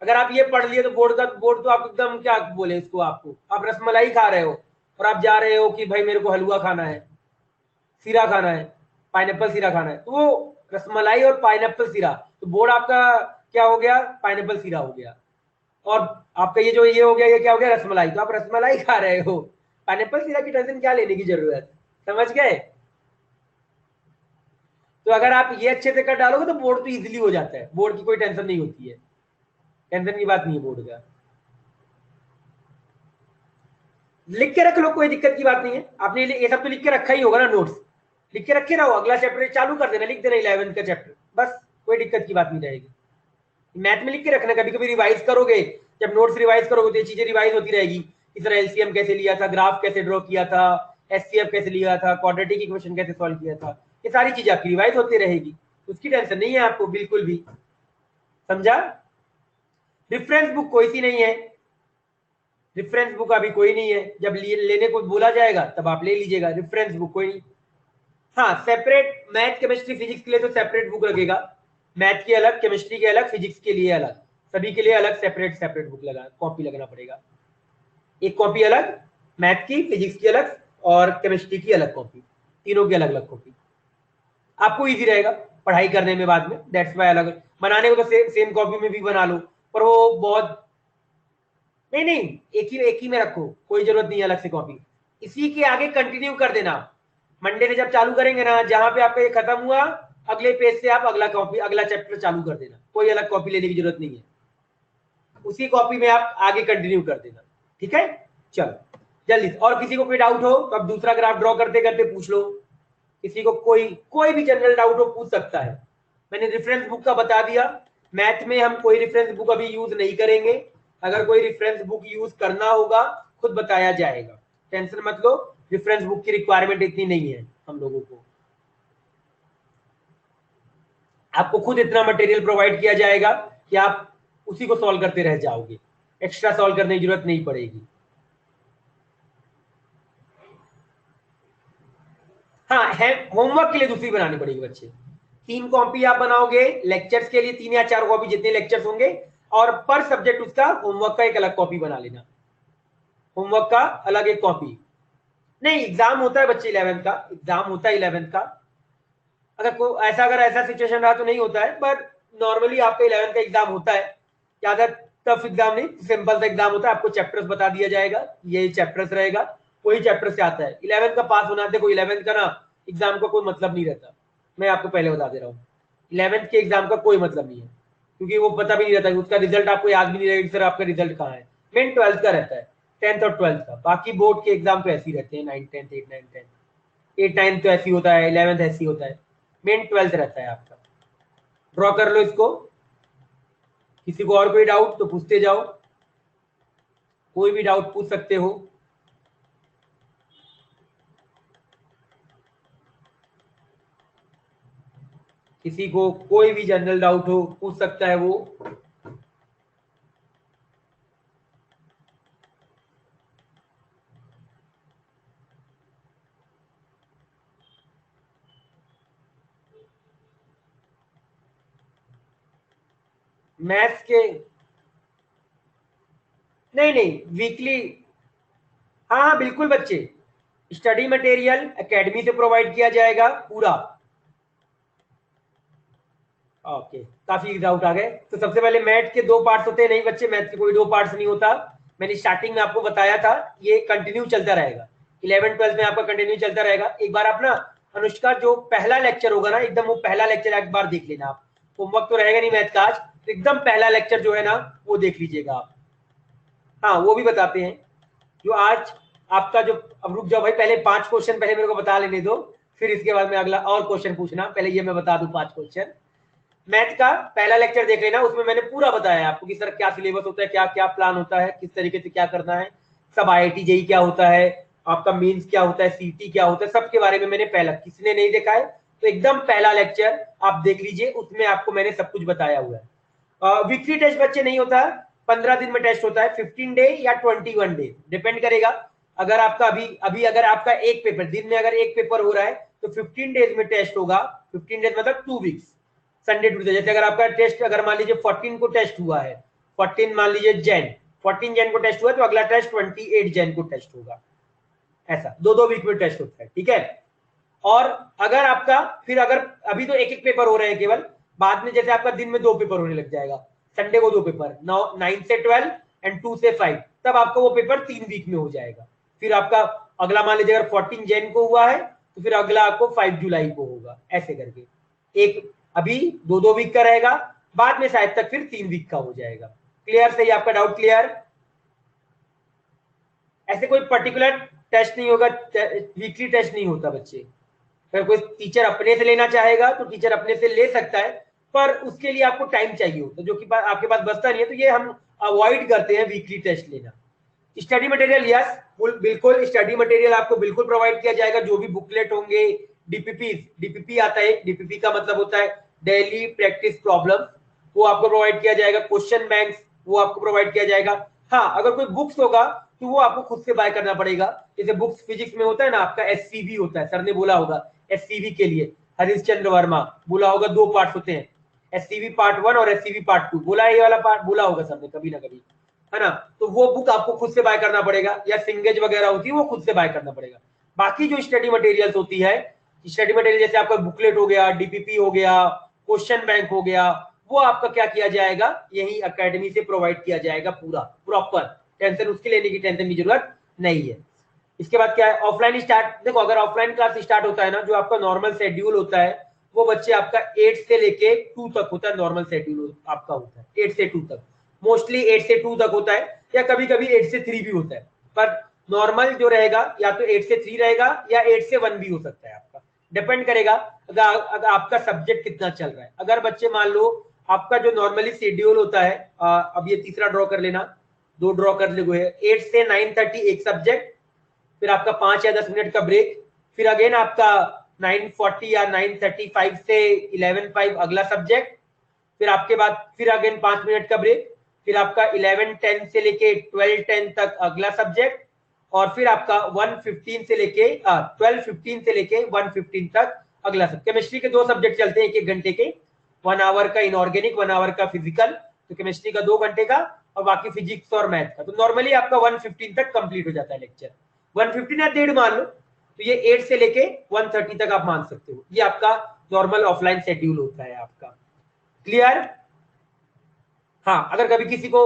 A: अगर आप ये पढ़ लिए तो बोर्ड तो आप एकदम क्या बोले इसको, आपको आप रसमलाई खा रहे हो और आप जा रहे हो कि भाई मेरे को हलवा खाना है, सीरा खाना है, पाइनएप्पल सीरा खाना है, तो वो रसमलाई और पाइनएप्पल सीरा, तो बोर्ड आपका क्या हो गया, पाइनएप्पल सीरा हो गया। और आपका ये जो ये हो गया, ये क्या हो गया, रसमलाई, तो आप रसमलाई खा रहे हो, पाइनएप्पल सीरा की टेंशन क्या लेने की जरूरत, समझ गए। तो अगर आप ये अच्छे से कर डालोगे तो बोर्ड तो इजीली हो जाता है, बोर्ड की कोई टेंशन नहीं होती है, टेंशन की बात नहीं है बोर्ड का। लिख के रख लो, कोई दिक्कत की बात नहीं है, आपने ये सब तो लिख के रखा ही होगा ना, नोट्स लिख के रखे रहो, अगला चैप्टर चालू कर देना, लिख देना 11th का चैप्टर, बस कोई दिक्कत की बात नहीं रहेगी। मैथ में लिख के रखना, कभी कभी रिवाइज करोगे, जब नोट्स रिवाइज करोगे तो ये चीजें रिवाइज होती रहेगी, इस तरह एलसीएम कैसे लिया था, ग्राफ कैसे ड्रॉ किया था, एचसीएफ कैसे लिया था, क्वाड्रेटिक इक्वेशन कैसे सॉल्व किया था, ये सारी चीजें आपकी रिवाइज होती रहेगी, उसकी टेंशन नहीं है आपको बिल्कुल भी, समझा। रेफरेंस बुक कोई सी नहीं है, रेफरेंस बुक अभी कोई नहीं है, जब लेने को बोला जाएगा तब आप ले लीजिएगा, रेफरेंस बुक कोई नहीं। हाँ सेपरेट मैथ केमिस्ट्री फिजिक्स के लिए तो सेपरेट बुक लगेगा, मैथ की अलग, केमिस्ट्री के अलग, फिजिक्स के लिए अलग, सभी के लिए अलग सेपरेट सेपरेट बुक लगा कॉपी लगना पड़ेगा, एक कॉपी अलग मैथ की, फिजिक्स की अलग और केमिस्ट्री की अलग कॉपी, तीनों की अलग अलग कॉपी, आपको इजी रहेगा पढ़ाई करने में बाद में, दैट्स वाई अलग बनाने को तो सेम कॉपी में भी बना लो, पर वो बहुत नहीं नहीं, एक ही में रखो, कोई जरूरत नहीं है अलग से कॉपी, इसी के आगे कंटिन्यू कर देना, मंडे से जब चालू करेंगे ना, जहां पे आपका ये खत्म हुआ अगले पेज से आप अगला कॉपी अगला चैप्टर चालू कर देना, कोई अलग कॉपी लेने की जरूरत नहीं है, उसी कॉपी में आप आगे कंटिन्यू कर देना, ठीक है। चलो जल्दी, और किसी को कोई डाउट हो तो अब दूसरा ग्राफ ड्रॉ करते करते पूछ लो, किसी को कोई भी जनरल डाउट हो पूछ सकता है। मैंने रेफरेंस बुक का बता दिया, मैथ में हम कोई रेफरेंस बुक अभी यूज नहीं करेंगे, अगर कोई रेफरेंस बुक यूज करना होगा खुद बताया जाएगा, टेंशन मत लो, रेफरेंस बुक की रिक्वायरमेंट इतनी नहीं है हम लोगों को, आपको खुद इतना मटेरियल प्रोवाइड किया जाएगा कि आप उसी को सॉल्व करते रह जाओगे, एक्स्ट्रा सॉल्व करने की जरूरत नहीं पड़ेगी। हाँ है, होमवर्क के लिए दूसरी बनानी पड़ेगी बच्चे, 3 कॉपी आप बनाओगे लेक्चर्स के लिए, 3 या 4 कॉपी जितने लेक्चर्स होंगे, और पर सब्जेक्ट उसका होमवर्क का एक अलग कॉपी बना लेना, होमवर्क का अलग एक कॉपी। नहीं एग्जाम होता है बच्चे 11th का, एग्जाम होता है 11th का, अगर ऐसा सिचुएशन रहा तो नहीं होता है, पर नॉर्मली आपका 11th का एग्जाम होता है, ज्यादा टफ एग्जाम नहीं, सिंपल सा एग्जाम होता है, आपको चैप्टर्स बता दिया जाएगा, ये चैप्टर्स रहेगा, कोई चैप्टर से आता है, 11th का पास होना है, कोई 11th का ना एग्जाम का कोई मतलब नहीं रहता, मैं आपको पहले बता दे रहा हूँ, 11th के एग्जाम का कोई मतलब नहीं है, क्योंकि वो पता भी नहीं रहता, उसका रिजल्ट आपको याद भी नहीं रहेगा सर आपका रिजल्ट कहाँ है, मेन 12th का रहता है, 10th और 12th का, बाकी बोर्ड के एग्जाम तो ऐसे ही रहते हैं, 9th 10th 8 9 10 8 9 तो ऐसी होता है, 11th ऐसी होता है, मेन 12th रहता है आपका। ड्रॉ कर लो इसको, किसी को और कोई डाउट तो पूछते जाओ, कोई भी डाउट पूछ सकते हो। किसी को कोई भी जनरल डाउट हो पूछ सकता है वो, मैथ्स के नहीं वीकली, हाँ हाँ बिल्कुल बच्चे, स्टडी मटेरियल एकेडमी से प्रोवाइड किया जाएगा पूरा। ओके काफी डाउट आ गए, तो सबसे पहले मैथ के 2 पार्ट्स होते हैं, नहीं बच्चे मैथ के कोई 2 पार्ट्स नहीं होता, मैंने स्टार्टिंग में आपको बताया था, ये कंटिन्यू चलता रहेगा, 11 12 में आपका कंटिन्यू चलता रहेगा। एक बार आप ना अनुष्का जो पहला लेक्चर होगा ना, एकदम वो पहला लेक्चर एक बार देख लेना आप, होमवर्क तो रहेगा नहीं मैथ का आज, तो एकदम पहला लेक्चर जो है ना वो देख लीजिएगा आप। हाँ वो भी बताते हैं जो आज आपका जो, अब रुक जाओ भाई, पहले 5 क्वेश्चन पहले मेरे को बता लेने दो, फिर इसके बाद में अगला और क्वेश्चन पूछना। पहले ये मैं बता दूं 5 क्वेश्चन। मैथ का पहला लेक्चर देख लेना, उसमें मैंने पूरा बताया आपको कि सर क्या सिलेबस होता है, क्या क्या प्लान होता है, किस तरीके से क्या करना है, सब IIT जेईई क्या होता है, आपका मींस क्या होता है, सीटी क्या होता है, सबके बारे में मैंने पहला, किसने नहीं देखा है तो एकदम पहला लेक्चर आप देख लीजिए, उसमें आपको मैंने सब कुछ बताया हुआ है। वीकली टेस्ट बच्चे नहीं होता, 15 दिन में टेस्ट होता है, 15 डे या 21 डे डिपेंड करेगा। अगर आपका अभी अगर आपका एक पेपर दिन में अगर एक पेपर हो रहा है तो 15 डेज में टेस्ट होगा। 15 डेज मतलब 2 वीक्स, संडे टू जैसे अगर आपका टेस्ट अगर मान लीजिए 14 को टेस्ट हुआ है, 14 मान लीजिए जैन, 14 जैन को टेस्ट हुआ है तो अगला टेस्ट 28 जैन को टेस्ट होगा। ऐसा 2-2 वीक में टेस्ट होता है, ठीक है। और अगर आपका फिर अगर अभी तो एक एक पेपर हो रहे हैं केवल, बाद में जैसे आपका दिन में 2 पेपर होने लग जाएगा, संडे को 2 पेपर, 9 से 12 एंड 2 से 5, तब आपका वो पेपर 3 वीक में हो जाएगा। फिर आपका अगला मान लीजिए अगर 14 जैन को हुआ है तो फिर अगला आपको 5 जुलाई को होगा, ऐसे करके एक अभी 2-2 वीक का रहेगा, बाद में शायद तक फिर 3 वीक का हो जाएगा। क्लियर? सही, आपका डाउट क्लियर? ऐसे कोई पर्टिकुलर टेस्ट नहीं होगा, वीकली टेस्ट नहीं होता बच्चे। अगर कोई टीचर अपने से लेना चाहेगा तो टीचर अपने से ले सकता है, पर उसके लिए आपको टाइम चाहिए होता है, जो कि आपके पास बचता नहीं है, तो ये हम अवॉइड करते हैं वीकली टेस्ट लेना। स्टडी मटेरियल, यस बिल्कुल स्टडी मटेरियल आपको बिल्कुल प्रोवाइड किया जाएगा, जो भी बुकलेट होंगे, डीपीपी आता है, डीपीपी का मतलब होता है डेली प्रैक्टिस प्रॉब्लम, वो आपको प्रोवाइड किया जाएगा। क्वेश्चन बैंक्स वो आपको प्रोवाइड किया जाएगा। हाँ अगर कोई बुक्स होगा तो वो आपको खुद से बाय करना पड़ेगा। जैसे बुक्स फिजिक्स में होता है ना आपका एससीवी होता है, सर ने बोला होगा एससीवी के लिए, हरीशचंद्र वर्मा बोला होगा 2 पार्ट्स होते हैं, एससीवी पार्ट 1 और एससीवी पार्ट 2, बोला है ये वाला पार्ट, बोला होगा सर ने कभी ना कभी, है ना। तो वो बुक आपको खुद से बाय करना पड़ेगा, या सिंगेज वगैरह होती है वो खुद से बाय करना पड़ेगा। बाकी जो स्टडी मटेरियल्स होती है, स्टडी मटेरियल जैसे आपका बुकलेट हो गया, डीपीपी हो गया, क्वेश्चन बैंक हो गया, वो आपका क्या किया जाएगा, यही एकेडमी से प्रोवाइड किया जाएगा पूरा प्रॉपर, टेंशन उसके लेने की टेंशन की जरूरत नहीं है। इसके बाद क्या है, ऑफलाइन स्टार्ट, देखो अगर ऑफलाइन क्लास स्टार्ट होता है ना, जो आपका नॉर्मल शेड्यूल होता है वो बच्चे आपका 8 से लेके 2 तक होता है, नॉर्मल शेड्यूल आपका होता है 8 से 2 तक, मोस्टली 8 से 2 तक होता है, या कभी कभी 8 से 3 भी होता है, पर नॉर्मल जो रहेगा या तो 8 से 3 रहेगा या 8 से 1 भी हो सकता है आपका, डिपेंड करेगा अगर आपका सब्जेक्ट कितना चल रहा है। अगर बच्चे मान लो आपका जो नॉर्मली शेड्यूल होता है, अब ये तीसरा ड्रॉ कर लेना, 2 ड्रॉ कर ले हुए, 8 से 9:30 एक सब्जेक्ट, फिर आपका 5 या 10 मिनट का ब्रेक, फिर अगेन आपका 9:40 या 9:35 से 11:05 अगला सब्जेक्ट, फिर आपके बाद फिर अगेन 5 मिनट का ब्रेक, फिर आपका 11:10 से लेके 12:10 तक अगला सब्जेक्ट, और फिर आपका 1:15 से लेके 12:15 से लेके 1:15 तक अगला सब्जेक्ट। केमिस्ट्री के 2 सब्जेक्ट चलते हैं 1-1 घंटे के, 1 आवर का इनऑर्गेनिक, 1 आवर का फिजिकल, तो केमिस्ट्री का 2 घंटे का, और बाकी फिजिक्स और मैथ का। तो नॉर्मली आपका 1:15 तक कंप्लीट हो जाता है लेक्चर, 1:15 या 1:30 मान लो, तो ये 8 से लेके 1:30 तक आप मान सकते हो। ये आपका नॉर्मल ऑफलाइन शेड्यूल होता है आपका। क्लियर? हाँ अगर कभी किसी को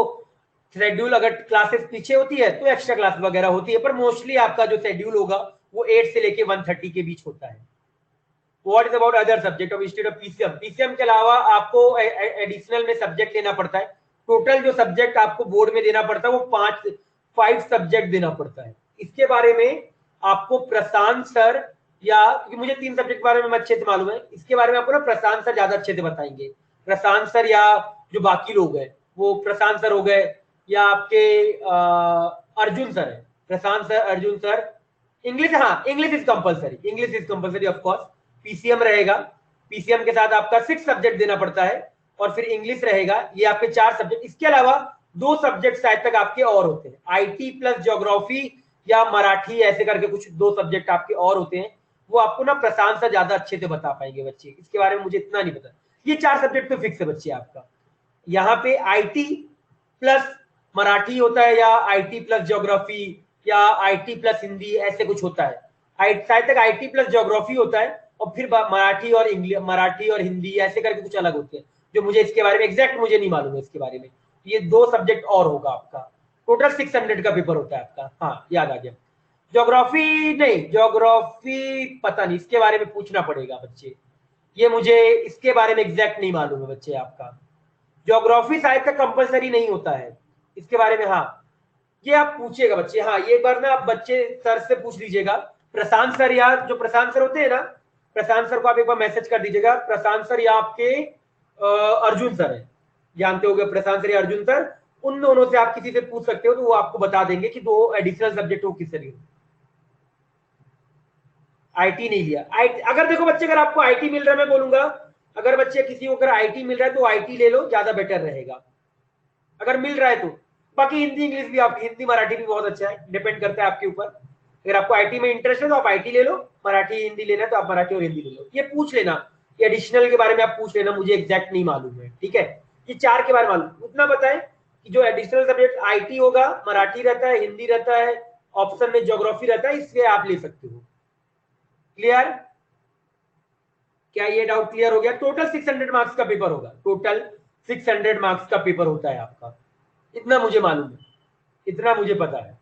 A: शेड्यूल अगर क्लासेस पीछे होती है तो एक्स्ट्रा क्लास वगैरह होती है, पर मोस्टली आपका जो शेड्यूल होगा वो 8 से लेके 1:30 के बीच होता है। What is about other subject of instead of PCM? PCM के अलावा आपको एडिशनल में सब्जेक्ट लेना पड़ता है। टोटल जो सब्जेक्ट आपको बोर्ड में देना पड़ता है वो 5 सब्जेक्ट देना पड़ता है। इसके बारे में आपको प्रशांत सर, या क्योंकि मुझे 3 सब्जेक्ट के बारे में अच्छे से मालूम है, इसके बारे में आपको ना प्रशांत सर ज्यादा अच्छे से बताएंगे। प्रशांत सर या जो बाकी लोग हैं, वो प्रशांत सर हो गए, या आपके अर्जुन सर है, प्रशांत सर, अर्जुन सर। इंग्लिश, हाँ English is compulsory, English is compulsory of course. PCM रहेगा, पीसीएम के साथ आपका 6 सब्जेक्ट देना पड़ता है, और फिर इंग्लिश रहेगा, ये आपके 4 सब्जेक्ट। इसके अलावा 2 सब्जेक्ट शायद तक आपके और होते हैं, आईटी प्लस ज्योग्राफी या मराठी, ऐसे करके कुछ 2 सब्जेक्ट आपके और होते हैं, वो आपको ना प्रशांत सर ज्यादा अच्छे से बता पाएंगे बच्चे, इसके बारे में मुझे इतना नहीं पता। ये 4 सब्जेक्ट तो फिक्स है बच्चे आपका। यहाँ पे आईटी प्लस मराठी होता है, या आईटी प्लस ज्योग्राफी, या आईटी प्लस हिंदी, ऐसे कुछ होता है। शायद तक आईटी प्लस ज्योग्राफी होता है, और फिर मराठी और इंग्लिश, मराठी और हिंदी ऐसे करके कुछ अलग होते हैं, जो मुझे इसके बारे में एग्जैक्ट मुझे नहीं मालूम है इसके बारे में। ये 2 सब्जेक्ट और होगा आपका, टोटल 600 का पेपर होता है आपका। हाँ याद आ गया। ज्योग्राफी नहीं, ज्योग्राफी पता नहीं, इसके बारे में पूछना पड़ेगा बच्चे, ये मुझे इसके बारे में एग्जैक्ट नहीं मालूम है बच्चे आपका। ज्योग्राफी शायद तक कंपलसरी नहीं होता है इसके बारे में। हाँ ये आप पूछिएगा बच्चे, हाँ ये बार ना आप बच्चे सर से पूछ लीजिएगा, प्रशांत सर या जो प्रशांत सर होते हैं ना, प्रशांत सर को आप एक बार मैसेज कर दीजिएगा। प्रशांत सर या आपके अर्जुन सर है, जानते होंगे प्रशांत सर या अर्जुन सर, उन दोनों से आप किसी से पूछ सकते हो तो वो आपको बता देंगे कि दो एडिशनल सब्जेक्ट हो किस तरीके। आईटी नहीं लिया, अगर देखो बच्चे अगर आपको आईटी मिल रहा है, मैं बोलूंगा अगर बच्चे किसी को अगर आईटी मिल रहा है तो आईटी ले लो, ज्यादा बेटर रहेगा अगर मिल रहा है तो। बाकी हिंदी इंग्लिश भी, आपकी हिंदी मराठी भी बहुत अच्छा है, डिपेंड करता है आपके ऊपर। अगर आपको आईटी में इंटरेस्ट है तो आप आईटी ले लो, मराठी हिंदी लेना है तो आप मराठी और हिंदी ले लो। ये पूछ लेना, ये एडिशनल के बारे में आप पूछ लेना, मुझे एग्जैक्ट नहीं मालूम है, ठीक है। ये चार के बारे में मालूम, उतना बताएं कि जो एडिशनल सब्जेक्ट आईटी होगा, मराठी रहता है, हिंदी रहता है, ऑप्शन में ज्योग्राफी रहता है, इसलिए आप ले सकते हो। क्लियर? क्या ये डाउट क्लियर हो गया? टोटल 600 मार्क्स का पेपर होगा, टोटल 600 मार्क्स का पेपर होता है आपका, इतना मुझे मालूम है, इतना मुझे पता है।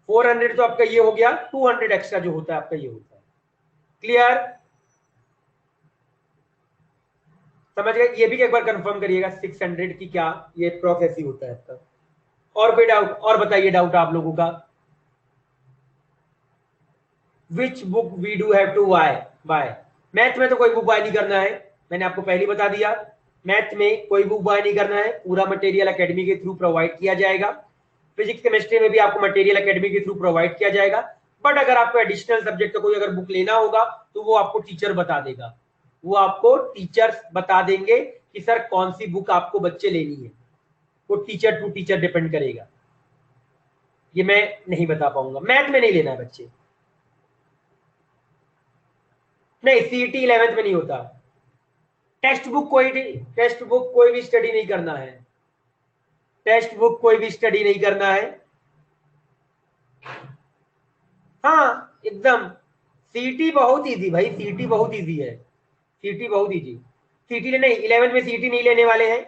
A: 400 तो आपका ये हो गया, 200 एक्स्ट्रा जो होता है आपका ये होता है। क्लियर? समझ गए? ये भी एक बार कंफर्म करिएगा 600 की क्या ये प्रोसेस ही होता है आपका। और कोई डाउट? और बताइए डाउट आप लोगों का। Which book we do have to buy? Math में तो कोई बुक बाय नहीं करना है, मैंने आपको पहले बता दिया। मैथ में कोई बुक बाय नहीं करना है, पूरा मटेरियल एकेडमी के थ्रू प्रोवाइड किया जाएगा। फिजिक्स केमिस्ट्री में भी आपको मटेरियल एकेडमी के थ्रू प्रोवाइड किया जाएगा। बट अगर आपको एडिशनल सब्जेक्ट का कोई अगर बुक लेना होगा तो वो आपको टीचर बता देगा, वो आपको टीचर्स बता देंगे कि सर कौन सी बुक आपको बच्चे लेनी है, वो टीचर टू टीचर डिपेंड करेगा। ये मैं नहीं बता पाऊंगा, मैथ में नहीं लेना है बच्चे, नहीं सीईटी 11th में नहीं होता। टेक्स्ट बुक कोई भी स्टडी नहीं करना है, टेक्स्ट बुक कोई भी स्टडी नहीं करना है। हाँ एकदम, सीटी बहुत इजी भाई, सीटी बहुत इजी है, सीटी बहुत इजी। सीटी लेने 11th में सीटी नहीं लेने वाले हैं,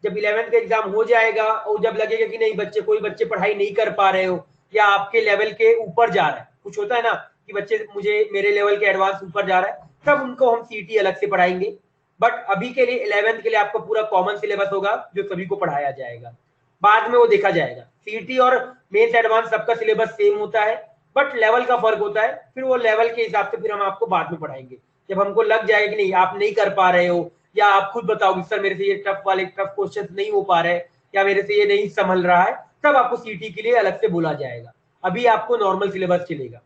A: जब 11th का एग्जाम हो जाएगा और जब लगेगा कि नहीं बच्चे कोई बच्चे पढ़ाई नहीं कर पा रहे हो या आपके लेवल के ऊपर जा रहा है, कुछ होता है ना कि बच्चे मुझे मेरे लेवल के एडवांस ऊपर जा रहा है, तब उनको हम सीटी अलग से पढ़ाएंगे। बट अभी के लिए 11th के लिए आपका पूरा कॉमन सिलेबस होगा जो सभी को पढ़ाया जाएगा, बाद में वो देखा जाएगा। सीटी और मेंस एडवांस सबका सिलेबस सेम होता है, बट लेवल का फर्क होता है, फिर वो लेवल के हिसाब से फिर हम आपको बाद में पढ़ाएंगे। जब हमको लग जाएगा कि नहीं आप नहीं कर पा रहे हो या आप खुद बताओगे सर मेरे से ये टफ वाले टफ क्वेश्चन नहीं हो पा रहे या मेरे से ये नहीं संभल रहा है, तब आपको सीटी के लिए अलग से बोला जाएगा। अभी आपको नॉर्मल सिलेबस चलेगा।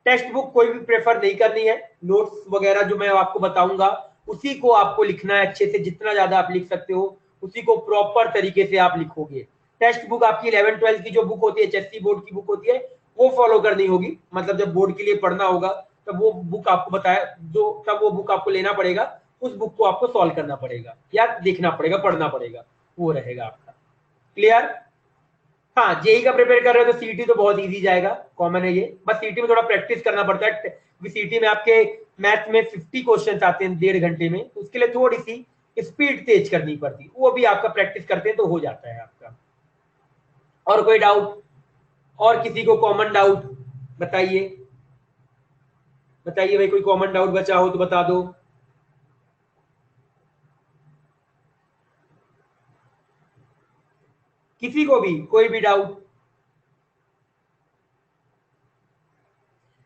A: टेक्स्ट बुक कोई भी प्रेफर नहीं करनी है, नोट्स वगैरह जो मैं आपको बताऊंगा उसी को आपको लिखना है अच्छे से, जितना ज्यादा आप लिख सकते हो उसी को प्रॉपर तरीके से आप लिखोगे। टेक्स्ट बुक आपकी 11th-12th की जो बुक होती है, एचएससी बोर्ड की बुक होती है, वो फॉलो करनी होगी। मतलब जब बोर्ड के लिए पढ़ना होगा तब वो बुक आपको बताया जो, तब वो बुक आपको लेना पड़ेगा, उस बुक को आपको सॉल्व करना पड़ेगा या देखना पड़ेगा, पढ़ना पड़ेगा, वो रहेगा आपका। क्लियर? हाँ जेई का प्रिपेयर कर रहे हो तो सीटी तो बहुत इजी जाएगा, कॉमन है ये, बस सीटी में थोड़ा प्रैक्टिस करना पड़ता है। सीटी में आपके मैथ में 50 क्वेश्चन आते हैं 1.5 घंटे में, तो उसके लिए थोड़ी सी स्पीड तेज करनी पड़ती है, वो भी आपका प्रैक्टिस करते हैं तो हो जाता है आपका। और कोई डाउट? और किसी को कॉमन डाउट बताइए, बताइए भाई, कोई कॉमन डाउट बचा हो तो बता दो। किसी को भी कोई भी डाउट?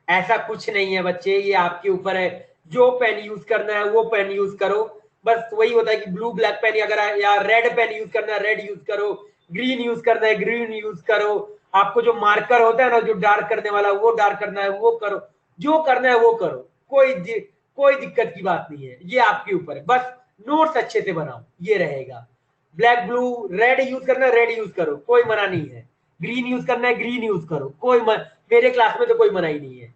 A: ऐसा कुछ नहीं है बच्चे, ये आपके ऊपर है, जो पेन यूज करना है वो पेन यूज करो। बस वही होता है कि ब्लू ब्लैक पेन अगर या रेड पेन यूज करना है रेड यूज करो, ग्रीन यूज करना है ग्रीन यूज करो, आपको जो मार्कर होता है ना जो डार्क करने वाला वो डार्क करना है वो करो, जो करना है वो करो, कोई दिक्कत की बात नहीं है, ये आपके ऊपर है। बस नोट्स अच्छे से बनाओ, ये रहेगा। ब्लैक ब्लू रेड यूज करना है रेड यूज करो, कोई मना नहीं है। ग्रीन यूज करना है ग्रीन यूज करो, मेरे क्लास में तो कोई मना ही नहीं है।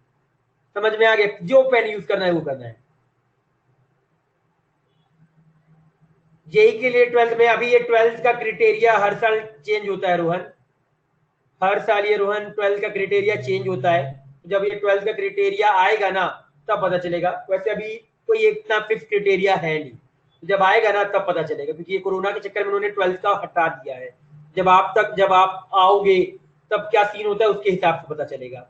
A: समझ में आ गया? जो पेन यूज करना है वो करना है। जेई के लिए 12th में, अभी ये 12th का क्राइटेरिया हर साल चेंज होता है रोहन, हर साल ये रोहन 12th का क्राइटेरिया चेंज होता है। जब ये 12th का क्राइटेरिया आएगा ना तब पता चलेगा, वैसे अभी कोई इतना फिक्स क्राइटेरिया है नहीं, जब आएगा ना तब पता चलेगा, क्योंकि ये कोरोना के चक्कर में उन्होंने 12th का हटा दिया है। जब आप आओगे तब क्या सीन होता है उसके हिसाब से पता चलेगा।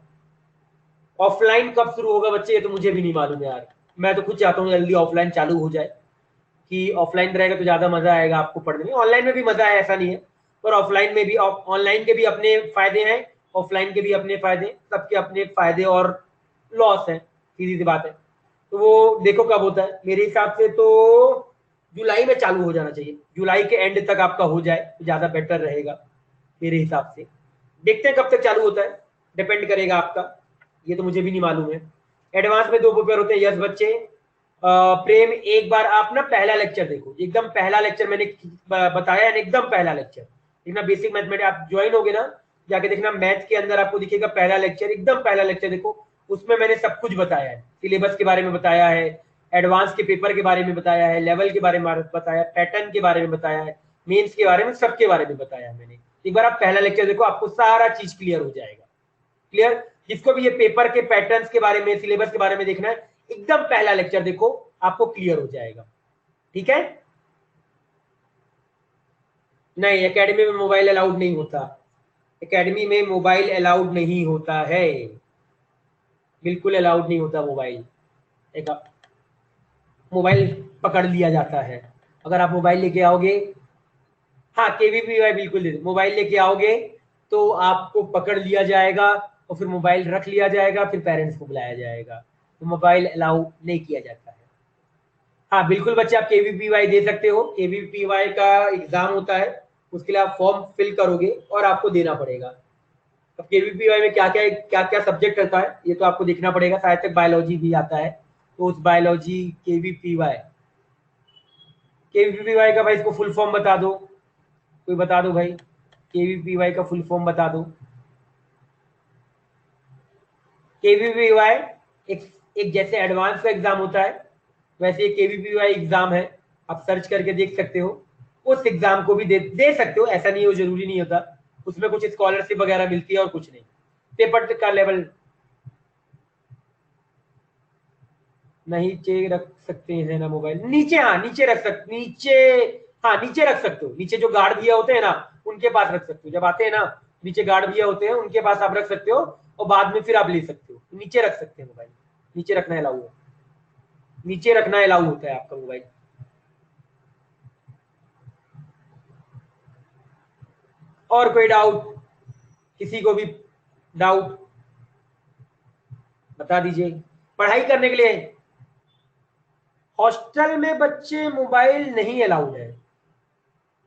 A: ऑफलाइन कब शुरू होगा बच्चे ये तो मुझे भी नहीं मालूम यार, मैं तो खुद चाहता हूँ जल्दी ऑफलाइन चालू हो जाए, कि ऑफलाइन रहेगा तो ज़्यादा मज़ा आएगा आपको पढ़ने में। ऑनलाइन में भी मज़ा है, ऐसा नहीं है, पर ऑफलाइन में भी, ऑनलाइन के भी अपने फ़ायदे हैं, ऑफलाइन के भी अपने फ़ायदे, सबके अपने फ़ायदे और लॉस हैं, सीधी सी बात है। तो वो देखो कब होता है, मेरे हिसाब से तो जुलाई में चालू हो जाना चाहिए, जुलाई के एंड तक आपका हो जाए तो ज़्यादा बेटर रहेगा मेरे हिसाब से। देखते हैं कब तक चालू होता है, डिपेंड करेगा आपका, ये तो मुझे भी नहीं मालूम है। एडवांस में 2 पेपर होते हैं। यस बच्चे, प्रेम एक बार आप ना पहला लेक्चर देखो, एकदम पहला लेक्चर मैंने बताया है, एकदम पहला लेक्चर देखना, बेसिक मैथमेटिक्स आप ज्वाइन होगे ना, जाके देखना मैथ के अंदर आपको दिखेगा पहला लेक्चर, एकदम पहला लेक्चर देखो, उसमें मैंने सब कुछ बताया है, सिलेबस के बारे में बताया है, एडवांस के पेपर के बारे में बताया है, लेवल के बारे में बताया, पैटर्न के बारे में बताया है, मेंस के बारे में, सबके बारे में बताया है मैंने। एक बार आप पहला लेक्चर देखो, आपको सारा चीज क्लियर हो जाएगा। क्लियर, जिसको भी ये पेपर के पैटर्न्स के बारे में, सिलेबस के बारे में देखना है, एकदम पहला लेक्चर देखो, आपको क्लियर हो जाएगा। ठीक है, नहीं एकेडमी में मोबाइल अलाउड नहीं होता, एकेडमी में मोबाइल अलाउड नहीं होता है, बिल्कुल अलाउड नहीं होता मोबाइल। एक मोबाइल पकड़ लिया जाता है अगर आप मोबाइल लेके आओगे। हाँ केवीपीवाई बिल्कुल दे, मोबाइल लेके आओगे तो आपको पकड़ लिया जाएगा और फिर मोबाइल रख लिया जाएगा, फिर पेरेंट्स को बुलाया जाएगा, तो मोबाइल अलाउ नहीं किया जाता है। हाँ बिल्कुल बच्चे, आप केवीपीवाई दे सकते हो, केवीपीवाई का एग्जाम होता है, उसके लिए आप फॉर्म फिल करोगे और आपको देना पड़ेगा। अब केवीपीवाई में क्या क्या सब्जेक्ट रहता है ये तो आपको देखना पड़ेगा, शायद तक बायोलॉजी भी आता है, तो उस बायोलॉजी केवीपीवाई का भाई इसको फुल फॉर्म बता दो, कोई बता दो भाई, केवीपीवाई का फुल फॉर्म बता दो। केवीपीवाई एक जैसे एडवांस का एग्जाम होता है, वैसे ये केवीपीवाई एग्जाम है, आप सर्च करके देख सकते हो, उस एग्जाम को भी दे सकते हो, ऐसा नहीं हो, जरूरी नहीं होता, उसमें कुछ स्कॉलरशिप वगैरह मिलती है और कुछ नहीं। पेपर का लेवल नीचे रख सकते हैं ना मोबाइल, नीचे, हाँ नीचे रख सकते, नीचे, हाँ नीचे रख सकते हो, नीचे जो गार्ड भैया होते हैं ना उनके पास रख सकते हो, जब आते हैं ना नीचे गार्ड भैया होते हैं उनके पास आप रख सकते हो, और बाद में फिर आप ले सकते हो, नीचे रख सकते हैं मोबाइल, नीचे रखना अलाउ है, नीचे रखना अलाउ होता है आपका मोबाइल। और कोई डाउट, किसी को भी डाउट बता दीजिए। पढ़ाई करने के लिए हॉस्टल में बच्चे मोबाइल नहीं अलाउड है,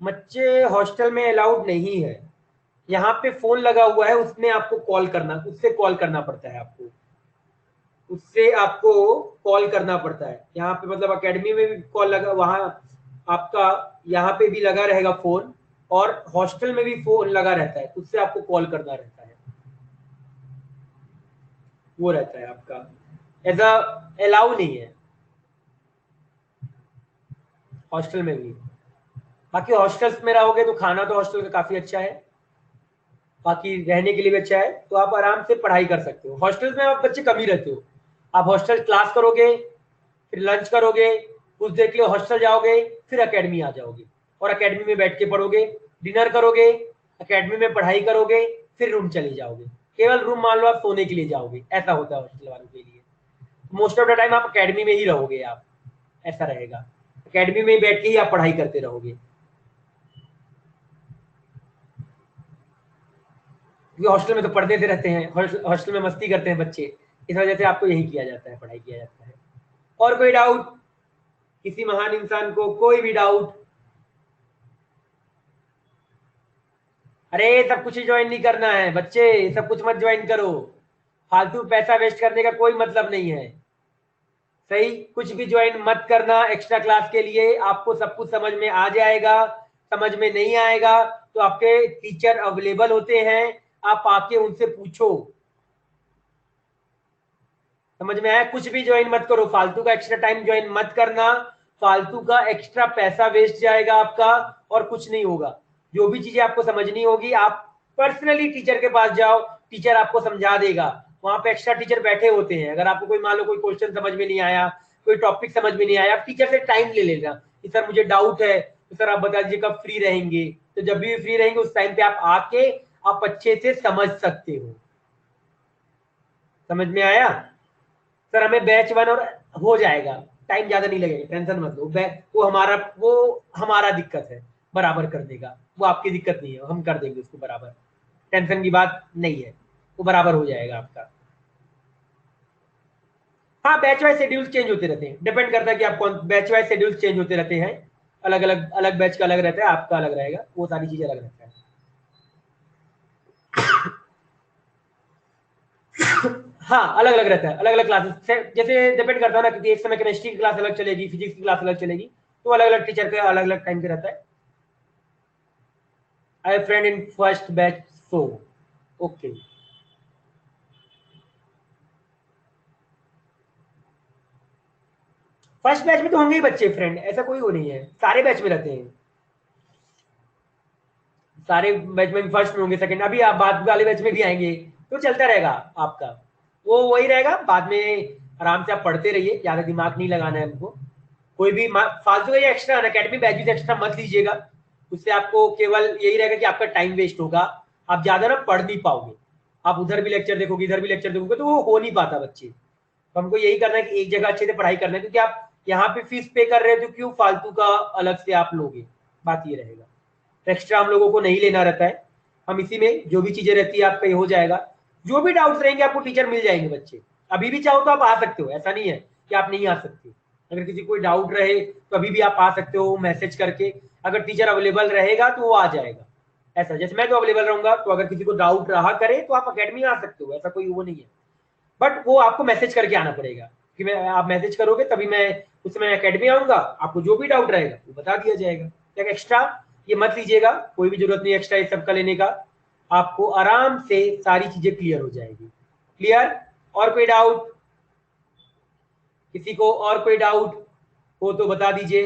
A: बच्चे हॉस्टल में अलाउड नहीं है, यहाँ पे फोन लगा हुआ है, उसमें आपको कॉल करना, उससे कॉल करना पड़ता है आपको, उससे आपको कॉल करना पड़ता है। यहाँ पे मतलब एकेडमी में भी कॉल लगा, वहां आपका यहाँ पे भी लगा रहेगा फोन, और हॉस्टल में भी फोन लगा रहता है, उससे आपको कॉल करना रहता है, वो रहता है आपका, ऐसा अलाउ नहीं है हॉस्टल में भी। बाकी हॉस्टल्स में रहोगे तो खाना तो हॉस्टल का काफी अच्छा है, बाकी रहने के लिए भी अच्छा है, तो आप आराम से पढ़ाई कर सकते हो। हॉस्टल में आप बच्चे कम ही रहते हो, आप हॉस्टल क्लास करोगे, फिर लंच करोगे, कुछ देर के लिए हॉस्टल जाओगे, फिर एकेडमी आ जाओगे, और एकेडमी में बैठ के पढ़ोगे, डिनर करोगे, एकेडमी में पढ़ाई करोगे, फिर रूम चले जाओगे, केवल रूम मान लो आप सोने के लिए जाओगे, ऐसा होता है हॉस्टल वालों के लिए। मोस्ट ऑफ द टाइम आप एकेडमी में ही रहोगे, आप ऐसा रहेगा, एकेडमी में ही बैठ के ही आप पढ़ाई करते रहोगे, क्योंकि हॉस्टल में तो पढ़ते थे रहते हैं, हॉस्टल में मस्ती करते हैं बच्चे, इस वजह से आपको यही किया जाता है, पढ़ाई किया जाता है। और कोई डाउट, किसी महान इंसान को कोई भी डाउट? अरे सब कुछ ही ज्वाइन नहीं करना है बच्चे, सब कुछ मत ज्वाइन करो, फालतू पैसा वेस्ट करने का कोई मतलब नहीं है, सही, कुछ भी ज्वाइन मत करना एक्स्ट्रा क्लास के लिए, आपको सब कुछ समझ में आ जाएगा, समझ में नहीं आएगा तो आपके टीचर अवेलेबल होते हैं, आप आके उनसे पूछो, समझ में आया? कुछ भी ज्वाइन मत करो, फालतू का एक्स्ट्रा टाइम ज्वाइन मत करना, फालतू का एक्स्ट्रा पैसा वेस्ट जाएगा आपका, और कुछ नहीं होगा। जो भी चीजें आपको समझनी होगी आप पर्सनली टीचर के पास जाओ, टीचर आपको समझा देगा, वहां पे एक्स्ट्रा टीचर बैठे होते हैं, अगर आपको कोई मान लो कोई क्वेश्चन समझ में नहीं आया, कोई टॉपिक समझ में नहीं आया, आप टीचर से टाइम ले लेना कि सर मुझे डाउट है, तो सर आप बता दीजिए कब फ्री रहेंगे, तो जब भी फ्री रहेंगे उस टाइम पे आप आके आप अच्छे से समझ सकते हो। समझ में आया? सर हमें बैच 1 और हो जाएगा, टाइम ज्यादा नहीं लगेगा, टेंशन मत लो। वो हमारा दिक्कत है बराबर करने का, वो आपकी दिक्कत नहीं है, हम कर देंगे उसको बराबर, टेंशन की बात नहीं है, वो बराबर हो जाएगा आपका। हाँ, बैच वाइज शेड्यूल्स चेंज होते रहते हैं, डिपेंड करता है कि आप कौन, बैच वाइज शेड्यूल्स चेंज होते रहते हैं, अलग अलग, अलग बैच का अलग रहता है, आपका अलग रहेगा, वो सारी चीजें अलग रहता है। हाँ, अलग अलग रहता है, अलग अलग क्लासेस, जैसे डिपेंड करता है ना, क्योंकि एक समय केमिस्ट्री की क्लास अलग चलेगी, फिजिक्स की क्लास अलग चलेगी, तो अलग अलग टीचर का अलग अलग टाइम पे रहता है। आई friend in first batch, so okay. First batch में तो होंगे ही बच्चे फ्रेंड, ऐसा कोई वो नहीं है, सारे बैच में रहते हैं, सारे बैच में फर्स्ट में होंगे, सेकंड, अभी आप बाद वाले बैच में भी आएंगे, तो चलता रहेगा आपका, वो वही रहेगा, बाद में आराम से आप पढ़ते रहिए, ज्यादा दिमाग नहीं लगाना है हमको, कोई भी फालतू का ये एक्स्ट्रा अकेडमी बैचेस एक्स्ट्रा मत लीजिएगा, उससे आपको केवल यही रहेगा कि आपका टाइम वेस्ट होगा, आप ज्यादा ना पढ़ नहीं पाओगे, आप उधर भी लेक्चर देखोगे, इधर भी लेक्चर देखोगे, तो वो हो नहीं पाता बच्चे। तो हमको यही करना है कि एक जगह अच्छे से पढ़ाई करना है, क्योंकि आप यहाँ पे फीस पे कर रहे हो, तो क्यों फालतू का अलग से आप लोगे, बात ये रहेगा। एक्स्ट्रा हम लोगों को नहीं लेना रहता है, हम इसी में जो भी चीजें रहती है आपका ये हो जाएगा, जो भी डाउट्स रहेंगे आपको टीचर मिल जाएंगे बच्चे, अभी भी चाहो तो आप आ सकते हो, ऐसा नहीं है कि आप नहीं आ सकते, अगर किसी कोई डाउट रहे तो अभी भी आप आ सकते हो मैसेज करके, अगर टीचर अवेलेबल रहेगा तो वो आ जाएगा, ऐसा, जैसे मैं तो अवेलेबल रहूंगा, तो अगर किसी को डाउट रहा करे तो आप अकेडमी आ सकते हो, ऐसा कोई वो नहीं है, बट वो आपको मैसेज करके आना पड़ेगा, कि मैं, आप मैसेज करोगे तभी मैं उस समय अकेडमी आऊंगा, आपको जो भी डाउट रहेगा वो बता दिया जाएगा। क्या एक्स्ट्रा ये मत लीजिएगा, कोई भी जरूरत नहीं एक्स्ट्रा इस सब का लेने का, आपको आराम से सारी चीजें क्लियर हो जाएगी। क्लियर? और कोई डाउट? किसी को और कोई डाउट हो तो बता दीजिए।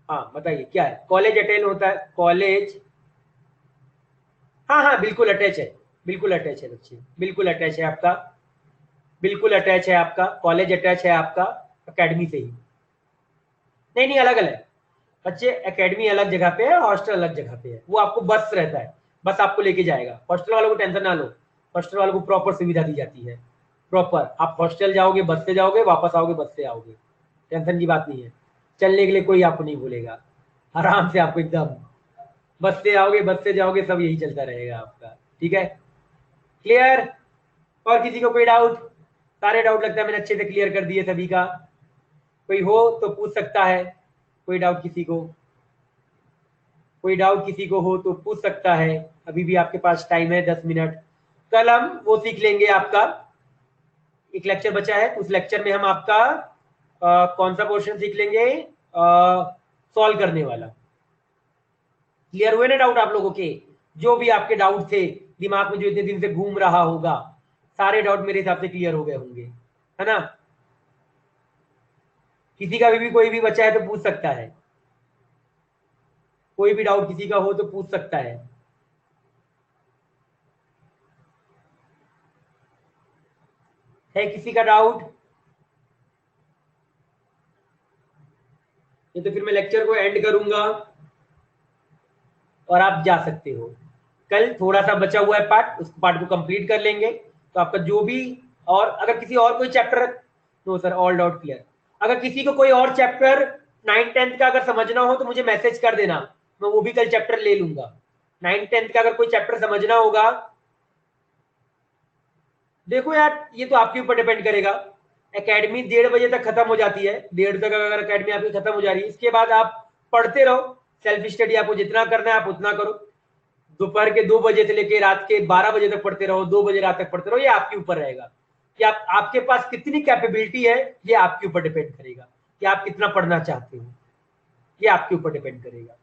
A: हाँ बताइए, क्या है, कॉलेज अटेंड होता है, कॉलेज, हाँ हाँ बिल्कुल अटैच है, बिल्कुल अटैच है बच्चे, बिल्कुल अटैच है आपका, बिल्कुल अटैच है आपका, कॉलेज अटैच है आपका अकेडमी से ही। नहीं नहीं, अलग अलग बच्चे, एकेडमी अलग जगह पे है, हॉस्टल अलग जगह पे है, वो आपको बस रहता है, बस आपको लेके जाएगा, हॉस्टल वालों को टेंशन ना लो, हॉस्टल वालों को प्रॉपर सुविधा दी जाती है, प्रॉपर, आप हॉस्टल जाओगे बस से जाओगे, वापस आओगे बस से आओगे, टेंशन की बात नहीं है, चलने के लिए कोई आपको नहीं बोलेगा, आराम से आपको एकदम, बस से आओगे बस से जाओगे, सब यही चलता रहेगा आपका। ठीक है, क्लियर? और किसी को कोई डाउट? सारे डाउट लगता है मैंने अच्छे से क्लियर कर दिए सभी का, कोई हो तो पूछ सकता है, कोई डाउट किसी को, कोई डाउट किसी को हो तो पूछ सकता है, अभी भी आपके पास टाइम है 10 मिनट, कल हम वो सीख लेंगे, आपका एक लेक्चर बचा है, उस लेक्चर में हम आपका कौन सा क्वेश्चन सीख लेंगे, सॉल्व करने वाला। क्लियर हुए ना डाउट आप लोगों के, जो भी आपके डाउट थे दिमाग में जो इतने दिन से घूम रहा होगा, सारे डाउट मेरे हिसाब से क्लियर हो गए होंगे, है ना? किसी का भी कोई भी बचा है तो पूछ सकता है, कोई भी डाउट किसी का हो तो पूछ सकता है किसी का डाउट? ये तो फिर मैं लेक्चर को एंड करूंगा और आप जा सकते हो, कल थोड़ा सा बचा हुआ है पार्ट, उस पार्ट को कंप्लीट कर लेंगे, तो आपका जो भी, और अगर किसी और कोई chapter, no sir all doubt clear, अगर किसी को कोई और चैप्टर 9th-10th का अगर समझना हो तो मुझे मैसेज कर देना, मैं वो भी कल चैप्टर ले लूंगा, 9th-10th का अगर कोई चैप्टर समझना होगा। देखो यार, ये तो आपके ऊपर डिपेंड करेगा, एकेडमी 1:30 बजे तक खत्म हो जाती है, 1:30 तक अगर एकेडमी आपकी खत्म हो जा रही है, इसके बाद आप पढ़ते रहो, सेल्फ स्टडी आपको जितना करना है आप उतना करो, दोपहर के 2 बजे से लेकर रात के 12 बजे तक पढ़ते रहो, 2 बजे रात तक पढ़ते रहो, ये आपके ऊपर रहेगा कि आप, आपके पास कितनी कैपेबिलिटी है, ये आपके ऊपर डिपेंड करेगा कि आप कितना पढ़ना चाहते हो, ये आपके ऊपर डिपेंड करेगा,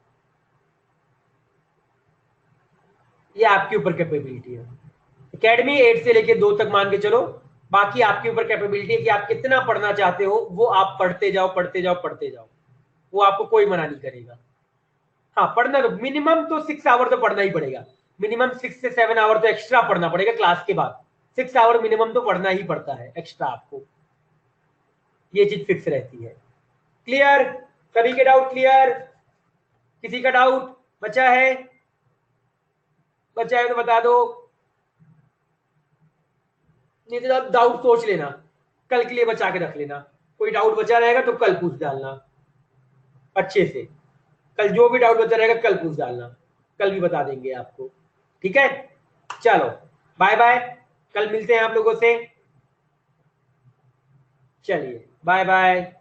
A: ये आपके ऊपर कैपेबिलिटी है। एकेडमी 8 से लेके 2 तक मान के चलो, बाकी आपके ऊपर कैपेबिलिटी है कि आप कितना पढ़ना चाहते हो, वो आप पढ़ते जाओ पढ़ते जाओ पढ़ते जाओ, वो आपको कोई मना नहीं करेगा। हाँ पढ़ना तो मिनिमम तो 6 आवर तो पढ़ना ही पड़ेगा, मिनिमम 6 से 7 आवर तो एक्स्ट्रा पढ़ना पड़ेगा क्लास के बाद, 6 आवर मिनिमम तो पढ़ना ही पड़ता है एक्स्ट्रा आपको, ये चीज फिक्स रहती है। क्लियर? सभी के डाउट क्लियर? किसी का डाउट बचा है? बचा है तो बता दो, नहीं तो डाउट सोच लेना, कल के लिए बचा के रख लेना, कोई डाउट बचा रहेगा तो कल पूछ डालना अच्छे से। कल जो भी डाउट बचा रहेगा कल पूछ डालना, कल भी बता देंगे आपको। ठीक है, चलो बाय बाय, कल मिलते हैं आप लोगों से। चलिए बाय बाय।